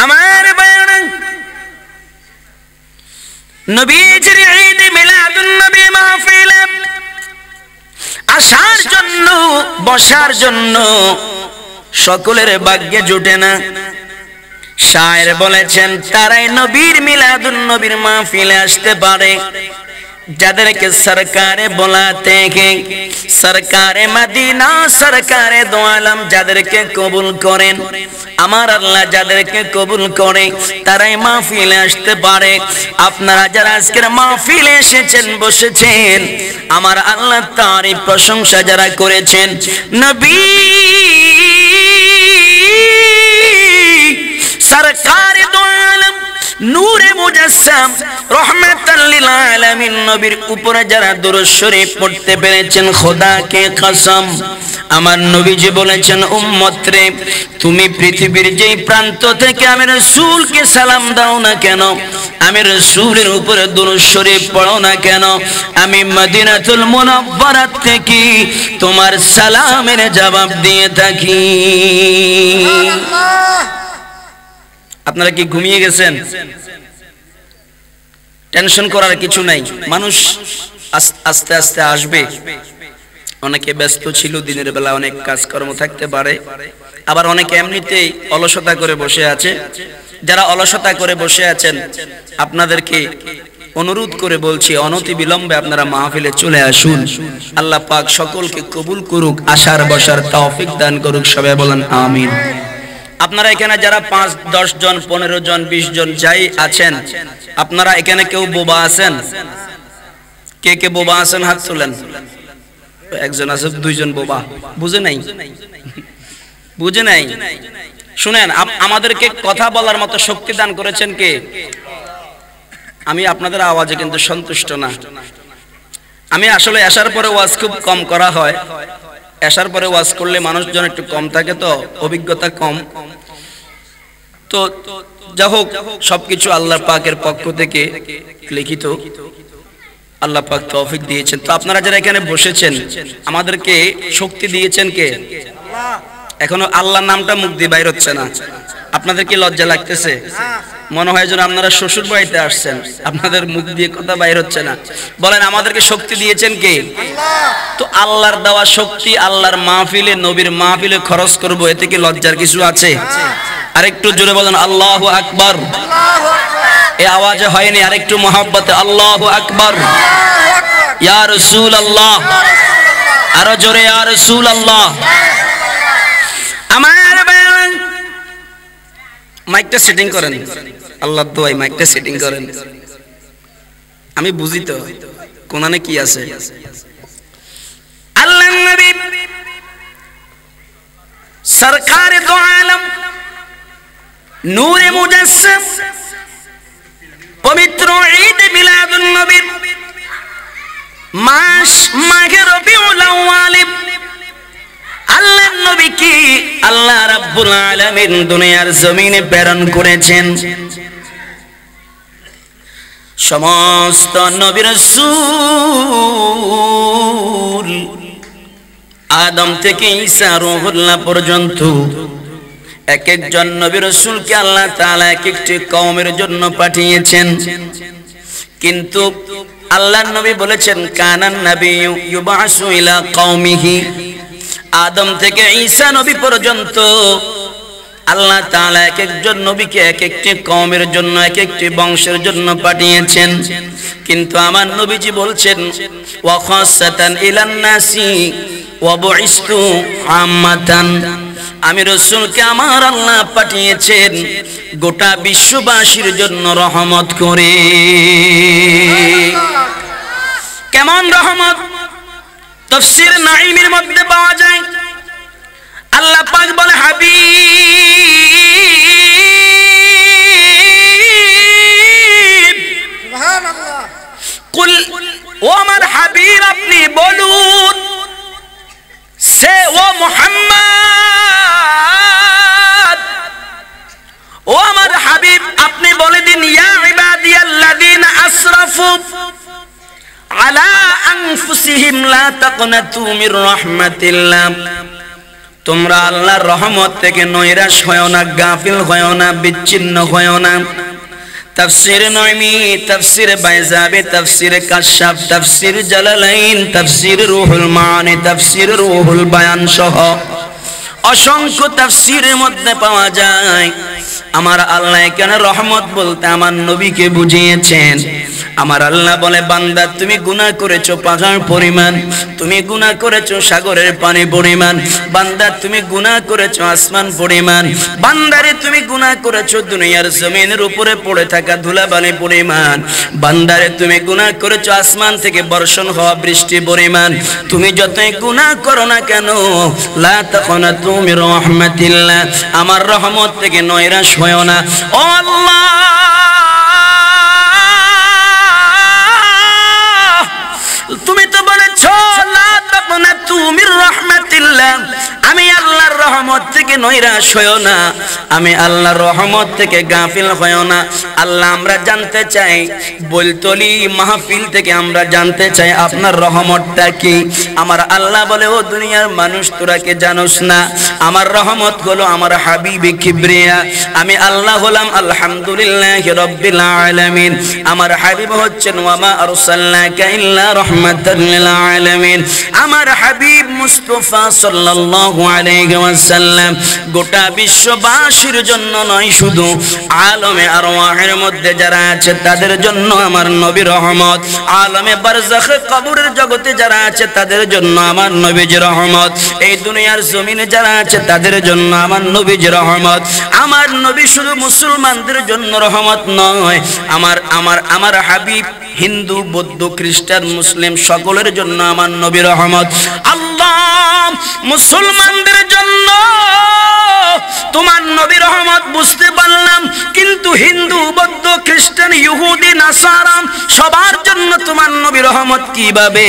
আমার ভাইরা, নবীজির ঈদ মিলাদুন নবী মাহফিলে আসার জন্য বসার জন্য সকলের ভাগ্যে জুটে না। শায়ের বলেছেন তারাই নবীর মিলাদুন নবীর মাহফিলে আসতে পারে যাদেরকে সরকারে বুলাতে हैं, সরকারে মদিনা সরকারে দো আলম যাদেরকে কবুল করেন, আমার আল্লাহ যাদেরকে কবুল করে তারাই মাহফিলে আসতে পারে। আপনারা যারা আজকের মাহফিলে এসেছেন বসেছেন, আমার আল্লাহ তারই প্রশংসা যারা করেছেন, নবী সরকারে দো আলম নূরে মুজাসসাম রহমাতাল লিল আলামিন নবীর উপরে যারা দুরূদ শরীফ পড়তে পেরেছেন, খোদাকে কসম আমার নবীজি বলেছেন, উম্মত রে তুমি পৃথিবীর যেই প্রান্ত থেকে আমি রাসূলকে সালাম দাও না কেন, আমি রাসূলের উপরে দুরূদ শরীফ পড়ো না কেন, আমি মদিনাতুল মুনাওয়ারা থেকে তোমার সালামের জবাব দিয়ে থাকি। আপনারা কি ঘুমিয়ে গেছেন? টেনশন করার কিছু নাই, মানুষ আস্তে আস্তে আসবে। অনেকে ব্যস্ত ছিল, দিনের বেলা অনেক কাজকর্ম থাকতে পারে, আবার অনেকে এমনিতেই অলসতা করে বসে আছে। যারা অলসতা করে বসে আছেন আপনাদেরকে অনুরোধ করে বলছি, অনতি বিলম্বে আপনারা মাহফিলে চলে আসুন। আল্লাহ পাক সকলকে কবুল করুক, আসার বসার তৌফিক দান করুক, সবাই বলেন আমিন। আপনারা এখানে যারা 5, 10 জন, 15 জন, 20 জন যাই আছেন, আপনারা এখানে কেউ বোবা আছেন? কে কে বোবা আছেন হাত তোলেন। একজন আছে, 2 জন বোবা, বুঝে নাই, বুঝে নাই। শুনেন, আমাদেরকে কথা বলার মতো শক্তি দান করেছেন কে? আমি আপনাদের আওয়াজে কিন্তু সন্তুষ্ট না। আমি আসলে আসার পরে ওয়াজ খুব কম করা হয়, আসার পরে ওয়াজ করলে মানুষজন একটু কম থাকে, তো অভিজ্ঞতা কম। তো যা হোক, সবকিছু আল্লাহ পাকের পক্ষ থেকে লিখিত, আল্লাহ পাক তৌফিক দিয়েছেন। তো আপনারা যারা এখানে বসেছেন, আমাদেরকে শক্তি দিয়েছেন কে? এখনো আল্লাহর নামটা মুখ দিয়ে বাইর হচ্ছে না। আপনাদের কি লজ্জা লাগতেছে? মনে হয় যেন আপনারা শ্বশুর বাড়িতে আসছেন, আপনাদের মুখ দিয়ে কথা বাইর হচ্ছে না। বলেন, আমাদেরকে শক্তি দিয়েছেন কে? তো আল্লাহর দেওয়া শক্তি আল্লাহর মাহফিলে, নবীর মাহফিলে খরচ করব, এতে কি লজ্জার কিছু আছে? আরেকটু জোরে বলেন আল্লাহু আকবার। এই আওয়াজে হয়নি, আরেকটু মহব্বতে আল্লাহু আকবার। ইয়া রাসূলুল্লাহ, আরো জোরে ইয়া রাসূলুল্লাহ। আমার মাইকটা সেটিং করেন, আল্লাহর দোয়ায় মাইকটা সেটিং করেন। আমি বুঝি তো কোনানে কি আছে। আল্লাহর নবী সরকারে দো আলম নূরে মুজাসসাম পবিত্র ঈদ মিলাদুন নবীর মাস মাহে রবিউল আউয়াল, আল্লাহর নবীকে আল্লাহ রাব্বুল আলামিন দুনিয়ার জমিনে প্রেরণ করেছেন। সমস্ত নবী রাসূল আদম থেকে ঈসা রূহুল্লাহ পর্যন্ত এক একজন নবী রাসূলকে আল্লাহ তাআলা এক একটি কওমের জন্য পাঠিয়েছেন। কিন্তু আল্লাহর নবী বলেছেন, কানান নাবিয়্যু ইউবাসু ইলা কওমিহি, আদম থেকে ঈসা নবী পর্যন্ত আল্লাহ তাআলা এক একজন নবীকে এক একটি কওমের জন্য, এক একটি বংশের জন্য পাঠিয়েছেন। কিন্তু আমার নবীজি বলছেন, ওয়া খাসাতান ইলান নাসি ওয়া বুইস্তু আম্মাতান, আমি রাসূলকে আমার আল্লাহ পাঠিয়েছেন গোটা বিশ্ববাসীর জন্য রহমত করে। কেমন রহমত? তাফসীর নাঈমের মধ্যে পাওয়া যায়, আল্লাহ পাক বলে, হাবিব, সুবহানাল্লাহ, কুল, ও আমার হাবিব আপনি বলুন, সে ও মুহাম্মদ, ও আমার হাবিব আপনি বলে দিন, ইয়া ইবাদিয়াল্লাযীনা আসরাফু আলা আনফুসিহিম লা তাকনাতু মির রাহমাতিল্লাহ, তোমরা আল্লাহর রহমত থেকে নৈরাশ হয় না, গাফিল হয় না, বিচ্ছিন্ন হয় না। তাফসীর নয়মি, তাফসীর বাইজাবি, তাফসীর কাশাফ, তাফসীর জালালাইন, তাফসীর রুহুল মাআনি, তাফসীর রুহুল বায়ান সহ অসংখ্য তাফসীরের মধ্যে পাওয়া যায় আমার আল্লাহ এখানে রহমত বলতে আমার নবীকে বুঝিয়েছেন। আমার আল্লাহ বলে, বান্দা তুমি গুনাহ করেছো পাহাড় পরিমাণ, তুমি গুনাহ করেছো সাগরের পানি পরিমাণ, বান্দা তুমি গুনাহ করেছো আসমান পরিমাণ, বান্দারে তুমি গুনাহ করেছো দুনিয়ার জমিনের উপরে পড়ে থাকা ধুলাবালি পরিমাণ, বান্দারে তুমি গুনাহ করেছো আসমান থেকে বর্ষণ হওয়া বৃষ্টি পরিমাণ। তুমি যতই গুনাহ করো না কেন, লা তাখনাতু মির রাহমাতিল্লাহ, আমার রহমত থেকে নৈরাশ হয়ো না। ও আল্লাহ, তুমি তো বলেছো লা তাকনাতু মির রাহমাতিল্লাহ, আমি আল্লাহর রহমত থেকে নৈরাশ হয়ো না, আমি আল্লাহর রহমত থেকে গাফিল হয়ো না। আল্লাহ, আমরা জানতে চাই, বলতলি মাহফিল থেকে আমরা জানতে চাই আপনার রহমতটা কি। আমার আল্লাহ বলে, ও দুনিয়ার মানুষ, তোরা কি জানোস না আমার রহমত হলো আমার হাবিবে কিবরিয়া। আমি আল্লাহ হলাম আলহামদুলিল্লাহি রাব্বিল আলামিন, আমার হাবিব হচ্ছেন ওয়া মা আরসালনাকা ইল্লা রাহমাতাল লিল আলামিন। আমার হাবিব মুস্তাফা সাল্লাল্লাহু আলাইহি ওয়াসাল্লাম গোটা বিশ্ববাসীর জন্য নয়, শুধু আলমে আরওয়াহের মধ্যে যারা আছে তাদের জন্য আমার নবী রহমত, আলমে বারজাখ কবরের জগতে যারা আছে তাদের জন্য আমার নবীজি রহমত, এই দুনিয়ার জমিনে যারা আছে তাদের জন্য আমার নবীজি রহমত। আমার নবী শুধু মুসলমানদের জন্য রহমত নয়, আমার হাবিব হিন্দু, বৌদ্ধ, খ্রিস্টান, মুসলিম সকলের জন্য আমার নবী রহমত। আল্লাহ, মুসলমানদের জন্য তোমার নবী রহমত বুঝতে পারলাম, কিন্তু হিন্দু, বৌদ্ধ, খ্রিস্টান, ইহুদি, নাসারা সবার জন্য তোমার নবী রহমত কিভাবে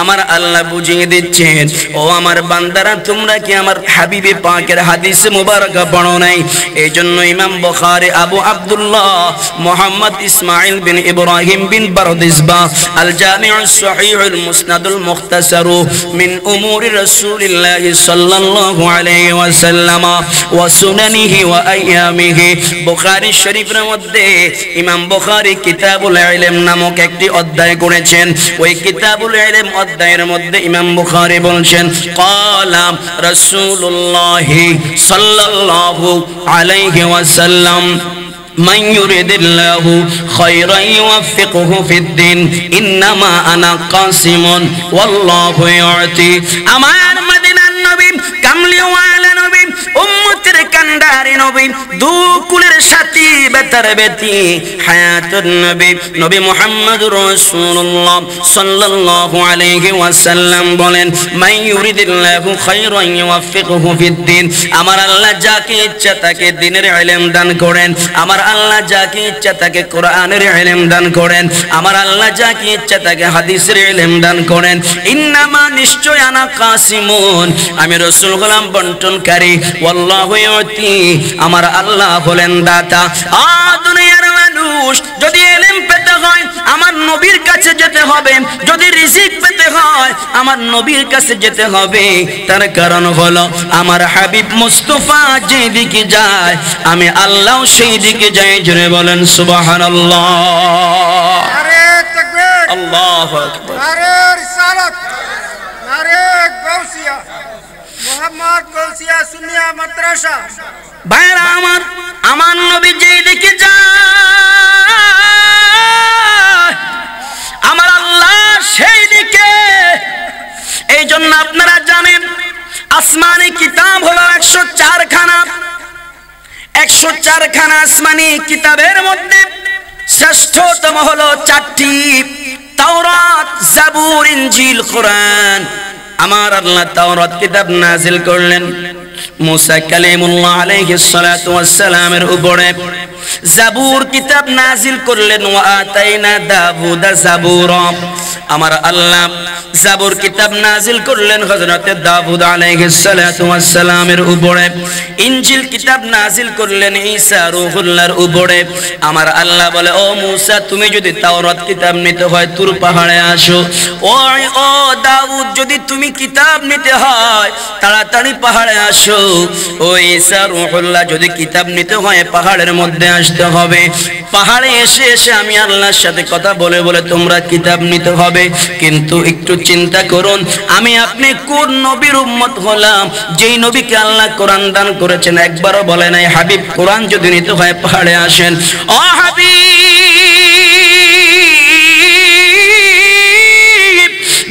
আমার আল্লাহ বুঝিয়ে দিচ্ছেন। ও আমার বান্দারা, তোমরা কি আমার হাবিবে পাকের হাদিস মুবারকা পড়ো নাই? এই জন্য ইমাম বুখারী আবু আব্দুল্লাহ মুহাম্মদ ইসমাইল বিন ইব্রাহিম বিন বারদিসবা আল জামিউস সহিহুল মুসনাদুল মুখতাসারু মিন উমুরি রাসূলিল্লাহ সাল্লাল্লাহু আলাইহি ওয়াসাল্লাম ওয়া সুনানিহি ওয়া আইয়ামিহি, বুখারী শরীফের মধ্যে ইমাম বুখারী কিতাবুল ইলম নামক একটি অধ্যায় করেছেন। ওই কিতাবুল ইলম অধ্যায়ের মধ্যে ইমাম বুখারী বলেন, ক্বালা রাসূলুল্লাহ সাল্লাল্লাহু আলাইহি ওয়াসাল্লাম, মান ইউরিদিল্লাহু খায়রান ইউওয়াফিকহু ফিদ্দিন, ইন্নামা আনা কাসিমুন ওয়াল্লাহু ইউতি। আমার মদিনার নবী, কামলিওয়ালা নবী, উম্মতের কান্ডারি নবী, দুকুলের সাথী, বেতার বেতি, হায়াতুন নবী, নবী মুহাম্মদুর রাসূলুল্লাহ সাল্লাল্লাহু আলাইহি ওয়াসাল্লাম বলেন, মান ইউরিদিল্লাহু খায়রান ইউওয়াফিকহু ফিদ্দিন, আমার আল্লাহ যাকে ইচ্ছা তাকে দ্বীনের ইলম দান করেন, আমার আল্লাহ যাকে ইচ্ছা তাকে কোরআনের ইলম দান করেন, আমার আল্লাহ যাকে ইচ্ছা তাকে হাদিসের ইলম দান করেন। ইন্নামা, নিশ্চয়, আনা কাসিমুন, আমি রাসূল হলাম বন্টনকারী, ওয়াল্লাহু ইউতি, আমার আল্লাহ হলেন দাতা। দুনিয়ার মানুষ, যদি ইলম পেতে হয় আমার নবীর কাছে যেতে হবে, যদি রিজিক পেতে হয় আমার নবীর কাছে যেতে হবে। তার কারণ হলো আমার হাবিব মুস্তাফা যেদিকে যায় আমি আল্লাহ সেই দিকে যাই। জোরে বলেন সুবহানাল্লাহ। নারে তাকবীর, আল্লাহু আকবার। নারে রিসালাত, নারে গাউসিয়া, মুহাম্মদ গাউসিয়া সুন্নিয়া মাদ্রাসা। ভাইরা আমার নবী যেদিকে যায় আমার আল্লাহ সেই দিকে। এই জন্য আপনারা জানেন আসমানি কিতাব হলো 104 খানা। 104 খানা আসমানি কিতাবের মধ্যে শ্রেষ্ঠতম হলো 4টি, তাওরাত, জাবুর, ইনজিল, কোরআন। আমার আল্লাহ তাওরাত কিতাব নাজিল করলেন মুসা কালিমুল্লাহ আলাইহিস সালাতু ওয়াস সালামের উপরে। জাবুর কিতাব নাজিল করলেন, ওয়া আতাইনা দাউদা জাবুরা। আমার আল্লাহ জাবুর কিতাব নাজিল করলেন হযরতে দাউদ আলাইহিস সালাতু ওয়াস সালামের উপরে। ইনজিল কিতাব নাজিল করলেন ঈসা রূহুল্লাহর উপরে। আমার আল্লাহ বলে, ও মূসা, তুমি যদি তাওরাত কিতাব নিতে হয় তুর পাহাড়ে আসো। ও দাউদ, যদি তুমি কিতাব নিতে হয় তাড়াতাড়ি পাহাড়ে আসো। ও ঈসা রূহুল্লাহ, যদি কিতাব নিতে হয় পাহাড়ের মধ্যে আসতে হবে। পাহাড়ে এসে এসে আমি আল্লাহর সাথে কথা বলে বলে তোমরা কিতাব নিতে হবে। কিন্তু একটু চিন্তা করুন, আমি আপনি কোন নবীর উম্মত হলাম যেই নবীকে আল্লাহ কোরআন দান করেছেন? একবারও বলে নাই, হাবিব কোরআন যদি নিতে হয় পাহাড়ে আসেন। ও হাবিব,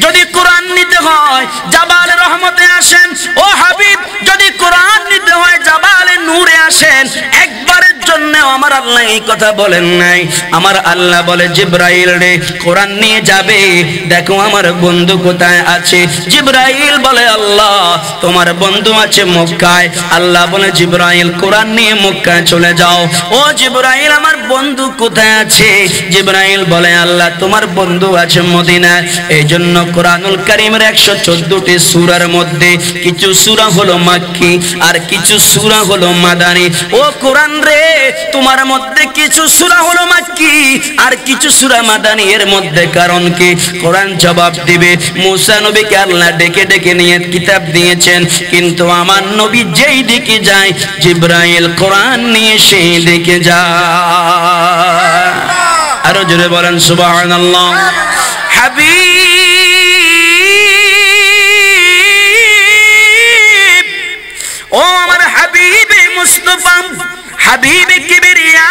যদি কোরআন নিতে হয় জাবালে রহমতে আসেন। ও হাবিব, যদি কোরআন নিতে হয় জাবালে নূরে আসেন। একবারের জন্য আমার আল্লাহ এই কথা বলেন নাই। আমার আল্লাহ বলে, জিবরাইল রে, কোরআন নিয়ে যাবে, দেখো আমার বন্ধু কোথায় আছে। জিবরাইল বলে, আল্লাহ তোমার বন্ধু আছে মক্কায়। আল্লাহ বলে, জিবরাইল কোরআন নিয়ে মক্কায় চলে যাও। ও জিবরাইল, আমার বন্ধু কোথায় আছে? জিবরাইল বলে, আল্লাহ তোমার বন্ধু আছে মদিনায়। এই জন্য কোরআনুল কারীমের 114টি সূরার মধ্যে কিছু সূরা হলো মাক্কি আর কিছু সূরা হলো মাদানী। ও কোরআন রে, তোমার মধ্যে কিছু সূরা হলো মাক্কি আর কিছু সূরা মাদানী, এর মধ্যে কারণ কি? কোরআন জবাব দিবে। মুসা নবীকে আল্লাহ ডেকে ডেকে নিয়ে কিতাব দিয়েছেন, কিন্তু আমার নবী যেই দিকে যায় জিবরাইল কোরআন নিয়ে সেই দিকে যায়। আরো জোরে বলেন সুবহানাল্লাহ। হাবিব, ও আমার হাবিবে মুস্তাফা, হাবিবে কিবরিয়া,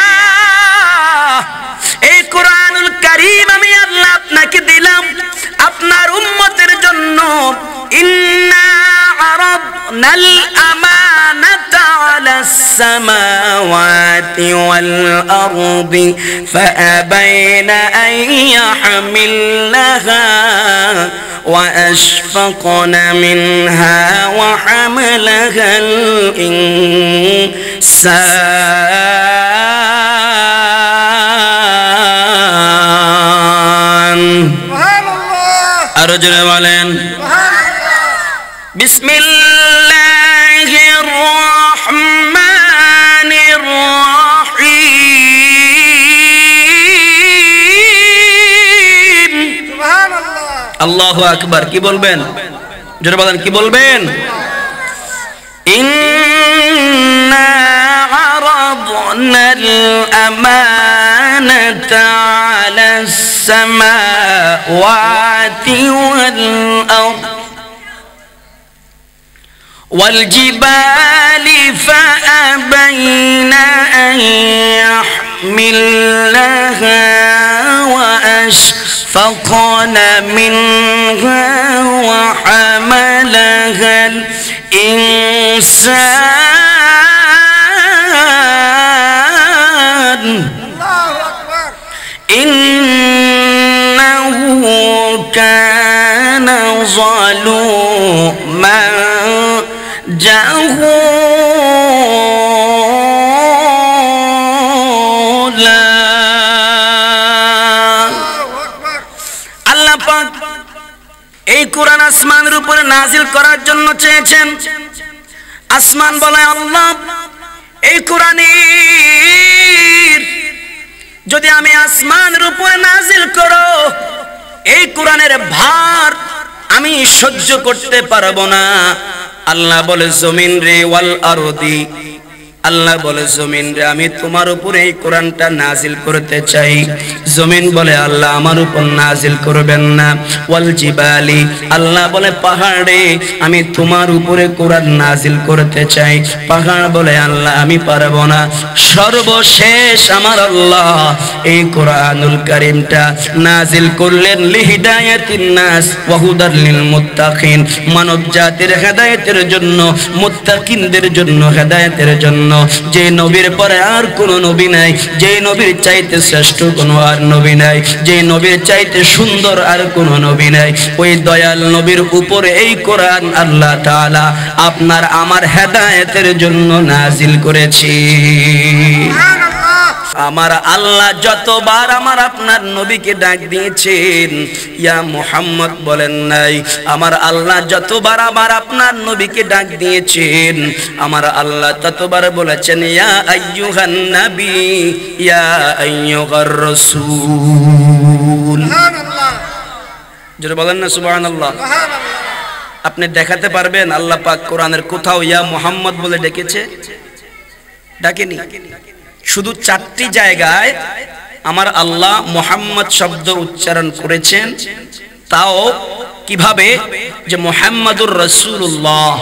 এই কোরআনুল কারীম আমি আল্লাহ আপনাকে দিলাম আপনার উম্মতের জন্য। ইন্না আরাদনাল আমানাতা আলাস সামাওয়াতি ওয়াল আরদি ফাআবাইনা আন ইয়াহমিলনাহা ওয়া আশফাকনা মিনহা ওয়া হামালাহাল ইনসান। আরো জোরে বলেন বিসমিল্লাহির রহমানির রহিম। আল্লাহু আকবার। কি বলবেন? জোরে বলেন, কি বলবেন? ইন্না আরাদনাল আমানাতা আলাস সামাওয়াতি ওয়াল আরদ ওয়াল জিবালি ফাআবাইনা আন ইয়াহমিলনাহা ওয়া আশফাকনা মিনহা ওয়া হামালাহাল ইনসান। ইন্নাহু কানা যালুমান জাহুলা। আল্লাহ পাক এই কোরআন আসমানের উপরে নাজিল করার জন্য চেয়েছেন। আসমান বলে, আল্লাহ এই কোরআনের যদি আমি আসমানের উপরে নাজিল করো, এই কোরআনের ভার আমি সহ্য করতে পারবো না। আল্লাহ বলে, জমিন রে, ওয়াল আরদি, আল্লাহ বলে, জমিন রে, আমি তোমার উপরে এই কোরআনটা নাজিল করতে চাই। জমিন বলে, আল্লাহ আমার উপর নাজিল করবেন না। ওয়াল জিবালি, আল্লাহ বলে, পাহাড়ে, আমি তোমার উপরে কোরআন নাজিল করতে চাই। পাহাড় বলে, আল্লাহ আমি পারবো না। সর্বশেষ আমার আল্লাহ এই কোরআনুল কারীমটা নাজিল করলেন লিহিদায়াতিন নাস ওয়া হুদাল লিল মুত্তাকিন, মানব জাতির হেদায়েতের জন্য, মুত্তাকিনদের জন্য হেদায়েতের জন্য। যে নবীর পরে আর কোন নবী নাই, যে নবীর চাইতে শ্রেষ্ঠ কোন আর নবী নাই, যে নবীর চাইতে সুন্দর আর কোন নবী নাই, ওই দয়াল নবীর উপরে এই কোরআন আল্লাহ তাআলা আপনার আমার হেদায়েতের জন্য নাজিল করেছি। আমার আল্লাহ যতবার আমার আপনার নবীকে ডাক দিয়েছেন ইয়া মুহাম্মদ বলেন নাই। আমার আল্লাহ যতবার আমার আপনার নবীকে ডাক দিয়েছেন আমার আল্লাহ ততবার বলেছেন ইয়া আইয়ুহান নবী ইয়া আইয়ুহার রাসূল। সুবহানাল্লাহ, জোরে বলেন না সুবহানাল্লাহ। সুবহানাল্লাহ। আপনি দেখাতে পারবেন আল্লাহ পাক কোরআনের কোথাও ইয়া মুহাম্মদ বলে ডেকেছে? ডাকেনি। শুধু 4টি জায়গায় আমার আল্লাহ মুহাম্মদ শব্দ উচ্চারণ করেছেন, তাও কিভাবে? যে মুহাম্মাদুর রাসূলুল্লাহ।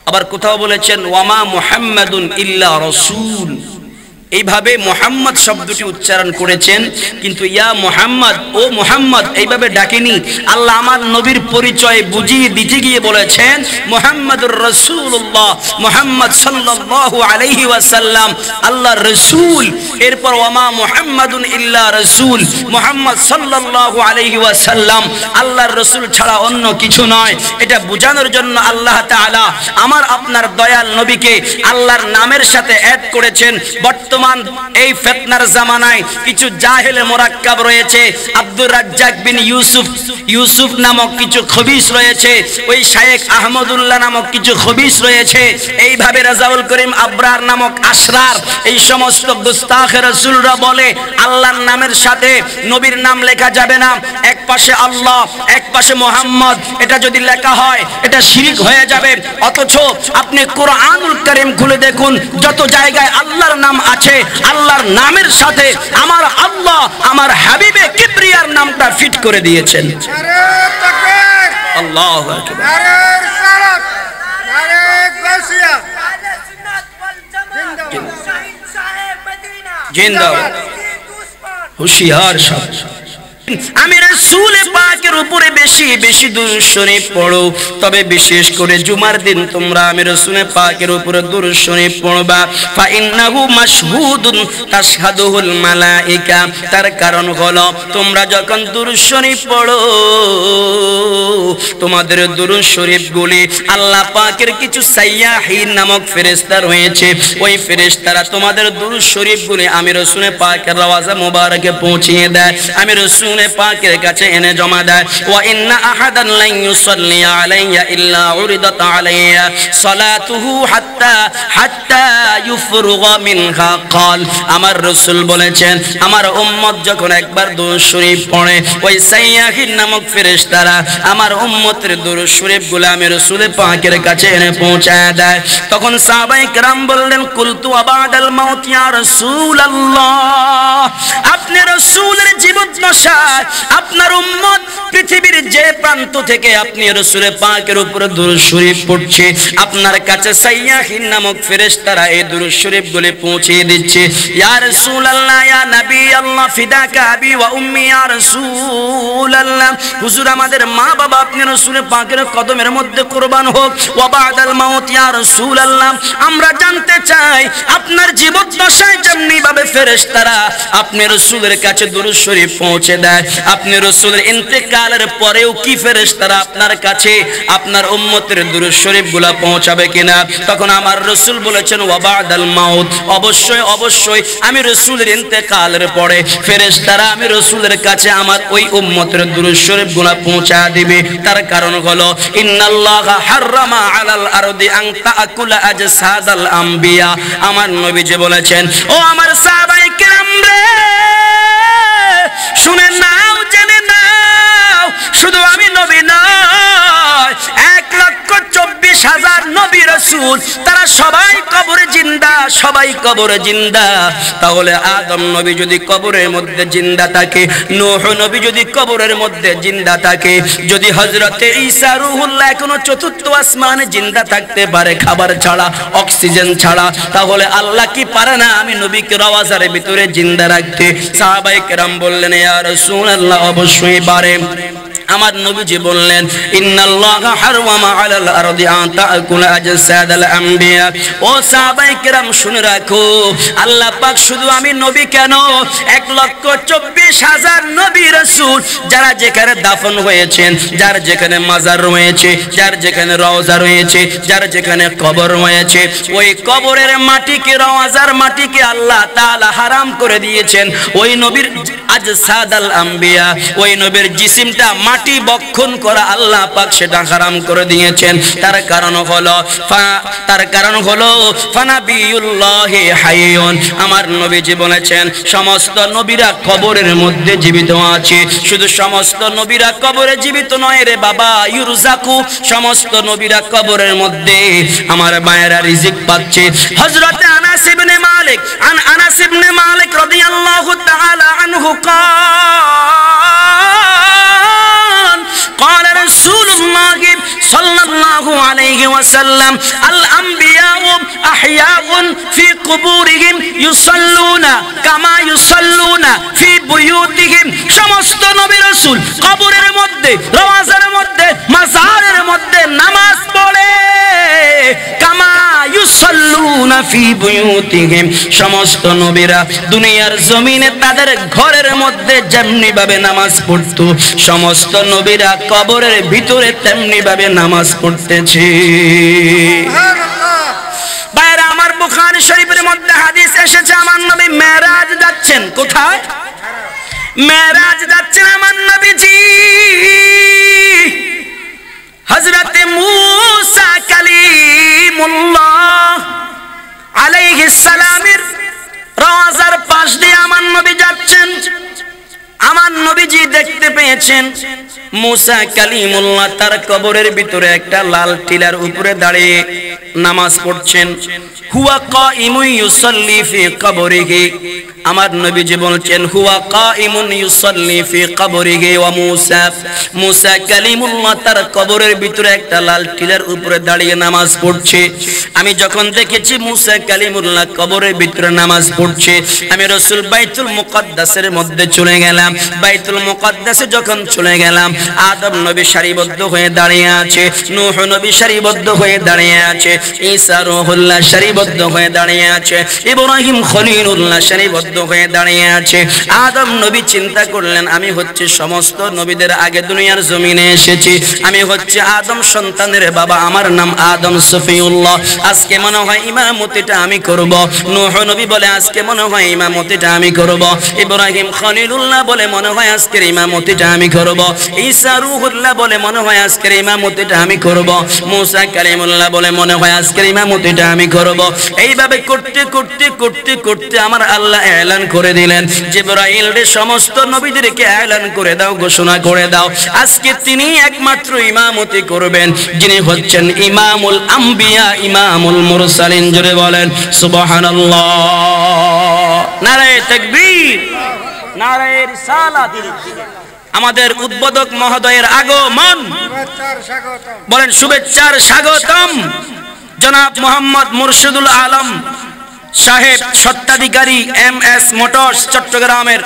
আবার কোথাও বলেছেন ওয়ামা মুহাম্মাদুন ইল্লা রাসূল। এইভাবে মুহাম্মদ শব্দটি উচ্চারণ করেছেন, কিন্তু ইয়া মুহাম্মদ, ও মুহাম্মদ এইভাবে ডাকেনি। আল্লাহ আমার নবীর পরিচয় বুঝিয়ে দিতে গিয়ে বলেছেন মুহাম্মাদুর রাসূলুল্লাহ, মুহাম্মদ সাল্লাল্লাহু আলাইহি ওয়াসাল্লাম আল্লাহর রাসূল। এরপর ওয়ামা মুহাম্মাদুন ইল্লা রাসূল, মুহাম্মদ সাল্লাল্লাহু আলাইহি ওয়াসাল্লাম আল্লাহর রাসূল ছাড়া অন্য কিছু নয়। এটা বোঝানোর জন্য আল্লাহ তাআলা আমার আপনার দয়াল নবীকে আল্লাহর নামের সাথে অ্যাড করেছেন। বর্তমান এই ফিতনার জামানায় কিছু জাহেলে মোরাক্কাব রয়েছে, আব্দুর রাজ্জাক বিন ইউসুফ নামক কিছু খবিস রয়েছে, ওই শায়েখ আহমদুল্লাহ নামক কিছু খবিস রয়েছে, এইভাবে রাজাউল করিম আবরার নামক আশরার, এই সমস্ত গুস্তাখ রাসূলরা বলে আল্লাহর নামের সাথে নবীর নাম লেখা যাবে না। এক পাশে আল্লাহ, এক পাশে মুহাম্মদ, এটা যদি লেখা হয় এটা শিরক হয়ে যাবে। অথচ আপনি কোরআনুল কারীম খুলে দেখুন, যত জায়গায় আল্লাহর নাম আছে আল্লাহর নামের সাথে আমার আল্লাহ আমার হাবিবে কিবরিয়ার নামটা ফিট করে দিয়েছেন। নারে তাকবীর, আল্লাহু আকবার। নারে রিসালাত, নারে গাউসিয়া, আহলে সুন্নাত ওয়াল জামাত, শাহিদ সাহেব মদিনা জিন্দাবাদ। দুশ্মন হুশিয়ার সাহেব। আমি রাসূল পাকের উপরে বেশি বেশি দুরূদ শরীফ পড়ো, তবে বিশেষ করে জুমার দিন তোমরা আমি রাসূল পাকের উপরে দুরূদ শরীফ পড়বা। ফা ইন্নাহু মাশহুদুন তাশহাদুহুল মালায়েকা। তার কারণ হলো তোমরা যখন দুরূদ শরীফ পড়ো তোমাদের দুরূদ শরীফগুলি আল্লাহ পাকের কিছু সাইয়াহিন নামক ফেরেশতা রয়েছে, ওই ফেরেশতারা তোমাদের দুরূদ শরীফগুলি আমি রাসূল পাকের রওজা মুবারকে পৌঁছিয়ে দেয়, আমি রাসূল পাকের কাছে এনে জমা দেয়। ওয়া ইন্না আহাদান লা ইউসাল্লি আলাইয়া ইল্লা উরিদাত আলাইয়া সালাতুহু হাত্তা ইউফরুগা মিনহা ক্বাল। আমার রাসূল বলেছেন আমার উম্মত যখন একবার দুরূদ শরীফ পড়ে ওই সাইয়াহিন নামক ফেরেশতারা আমার উম্মতের দুরূদ শরীফগুলো আমি রাসূল পাকের কাছে এনে পৌঁছায় দেয়। তখন সাহাবায়ে কেরাম বললেন কুলতু আবাদাল মাউত ইয়া রাসূলুল্লাহ, আপনি রাসূলের জীবদ্দশায় আপনার উম্মত পৃথিবীর যে প্রান্ত থেকে আপনি রাসূল পাকের উপর দুরূদ শরীফ পড়ছে আপনার কাছে সাইয়াহিন নামক ফেরেশতারা এই দুরূদ শরীফগুলো পৌঁছে দিচ্ছে। ইয়া রাসূলুল্লাহ, ইয়া নবী আল্লাহ, ফিদাকা আবি ওয়া উম্মি ইয়া রাসূলুল্লাহ, হুজুর আমাদের মা বাবা আপনি রাসূল পাকের কদমের মধ্যে কুরবান হোক। ওয়া বাদাল মাউত ইয়া রাসূলুল্লাহ, আমরা জানতে চাই আপনার জীবদ্দশায় যেমনি ভাবে ফেরেশতারা আপনি রাসূলের কাছে দুরূদ শরীফ পৌঁছে দেয়, আপনি রাসূলের ইন্তেকালের পরেও কি ফেরেশতারা আপনার কাছে আপনার উম্মতের দুরূদ শরীফগুলো পৌঁছাবে কিনা? তখন আমার রাসূল বলেছেন ওয়া বাদাল মাউত, অবশ্যই অবশ্যই আমি রাসূলের ইন্তেকালের পরে ফেরেশতারা আমি রাসূলের কাছে আমার ওই উম্মতের দুরূদ শরীফগুলো পৌঁছা দিবে। তার কারণ হলো ইন্নাল্লাহা হাররামা আলাল আরদি আন তাআকুলা আজসাদাল আমবিয়া। আমার নবীজি বলেছেন ও আমার সাহাবায়ে কেরাম রে, শুনে নাও, জেনে নাও, শুধু আমি নবী নয় 1,24,000 নবী রাসূল তারা সবাই কবরে জিন্দা, সবাই কবরে জিন্দা। তাহলে আদম নবী যদি কবরের মধ্যে জিন্দা থাকে, নূহ নবী যদি কবরের মধ্যে জিন্দা থাকে, যদি হযরতে ঈসা রূহুল্লাহ এখনো চতুর্থ আসমানে জিন্দা থাকতে পারে খাবার ছাড়া, অক্সিজেন ছাড়া, তাহলে আল্লাহ কি পারে না আমি নবীকে রওজার ভিতরে জিন্দা রাখতে? সাহাবায়ে কেরাম বললেন ইয়া রাসূলুল্লাহ অবশ্যই পারে। আমার নবীজি বললেন ইন্নাল্লাহা হারামা আলাল আরদি আন তাকুল আজসাদাল আম্বিয়া। ও সাহাবায়ে কেরাম শুনে রাখো, আল্লাহ পাক শুধু আমি নবী কেন 1,24,000 নবী রাসূল যারা যেখানে দাফন হয়েছেন, যার যেখানে মাজার রয়েছে, যার যেখানে রওজা রয়েছে, যার যেখানে কবর রয়েছে, ওই কবরের মাটিকে, রওজার মাটিকে আল্লাহ তাআলা হারাম করে দিয়েছেন। ওই নবীর আজসাদাল আম্বিয়া, ওই নবীর জিসিমটা মাটি বক্ষণ করা আল্লাহ পাক সেটা হারাম করে দিয়েছেন। তার কারণ হলো ফানাবিউল্লাহি হাইয়ুন। আমার নবীজি বলেছেন সমস্ত নবীরা কবরের মধ্যে জীবিত আছে। শুধু সমস্ত নবীরা কবরে জীবিত নয় রে বাবা, ইউরজাকু, সমস্ত নবীরা কবরের মধ্যে আমার মায়েরা রিজিক পাচ্ছে। হযরতে আনাস ইবনে মালিক রাদিয়াল্লাহু তাআলা আনহু قال رسول الله صلى الله عليه وسلم الأنبياء أحياء في قبورهم يصلون كما يصلون في بيوتهم। সমস্ত নবী রাসূল কবরের মধ্যে, রওজার মধ্যে, মাজারের মধ্যে নামাজ পড়ে। কামা ইউসাল্লুনা ফি বুয়ুতিহিম, সমস্ত নবীরা দুনিয়ার জমিনে তাদের ঘরের মধ্যে যেমনি ভাবে নামাজ পড়তো, সমস্ত নবীরা কবরের ভিতরে তেমনি ভাবে নামাজ পড়তেছে। বাইরে আমার বুখারী শরীফের মধ্যে হাদিস এসেছে, আমার নবী মেরাজ যাচ্ছেন। কোথায়? মেরাজ যাচ্ছেন আমার নবীজি। হযরতে মূসা কালিমুল্লাহ আলাইহিস সালামের রওজার পাশ দিয়ে আমার নবী যাচ্ছেন। আমার নবীজি দেখতে পেয়েছেন মূসা কালিমুল্লাহ তার কবরের ভিতরে একটা লাল টিলার উপরে দাঁড়িয়ে নামাজ পড়ছেন। হুয়া কাইমুন ইউসাল্লি ফি কবরিহি, আমার নবীজি বলছেন হুয়া কাইমুন ইউসাল্লি ফি কবরিহি ওয়া মূসা কালিমুল্লাহ তার কবরের ভিতরে একটা লাল টিলার উপরে দাঁড়িয়ে নামাজ পড়ছে। আমি যখন দেখেছি মূসা কালিমুল্লাহ কবরের ভিতরে নামাজ পড়ছে, আমি রাসূল বাইতুল মুকাদ্দাসের মধ্যে চলে গেলাম। বাইতুল মুকাদ্দাসে যখন চলে গেলাম, আদম নবী সারিবদ্ধ হয়ে দাঁড়িয়ে আছে, নূহ নবী সারিবদ্ধ হয়ে দাঁড়িয়ে আছে, ঈসা রূহুল্লাহ সারিবদ্ধ হয়ে দাঁড়িয়ে আছে, ইব্রাহিম খলিলুল্লাহ সারিবদ্ধ হয়ে দাঁড়িয়ে আছে। আদম নবী চিন্তা করলেন আমি হচ্ছে সমস্ত নবীদের আগে দুনিয়ার জমিনে এসেছি, আমি হচ্ছে আদম সন্তানের বাবা, আমার নাম আদম সফিউল্লাহ, আজকে মনে হয় ইমামতিটা আমি করব। নূহ নবী বলে আজকে মনে হয় ইমামতিটা আমি করব। ইব্রাহিম খলিলুল্লাহ বলে মনে হয় আজকের ইমামতিটা আমি করব। ঈসা রূহুল্লাহ বলে মনে হয় আজকের ইমামতিটা আমি করব। মূসা কালিমুল্লাহ বলে মনে হয় আজকের ইমামতিটা আমি করব। এইভাবে করতে করতে করতে করতে আমার আল্লাহ এলান করে দিলেন, জিবরাইল রে সমস্ত নবীদেরকে এলান করে দাও, ঘোষণা করে দাও, আজকে তিনি একমাত্র ইমামতি করবেন, যিনি হচ্ছেন ইমামুল আম্বিয়া, ইমামুল মুরসালিন। জোরে বলেন সুবহানাল্লাহ। নারায়ে তাকবীর, নারায়ে রিসালাত। আমাদের উদ্বোধক মহোদয়ের আগমন, বলেন শুভেচ্ছার স্বাগতম। জনাব মোহাম্মদ মুর্শিদুল আলম সাহেব, স্বত্বাধিকারী MS মোটরস চট্টগ্রামের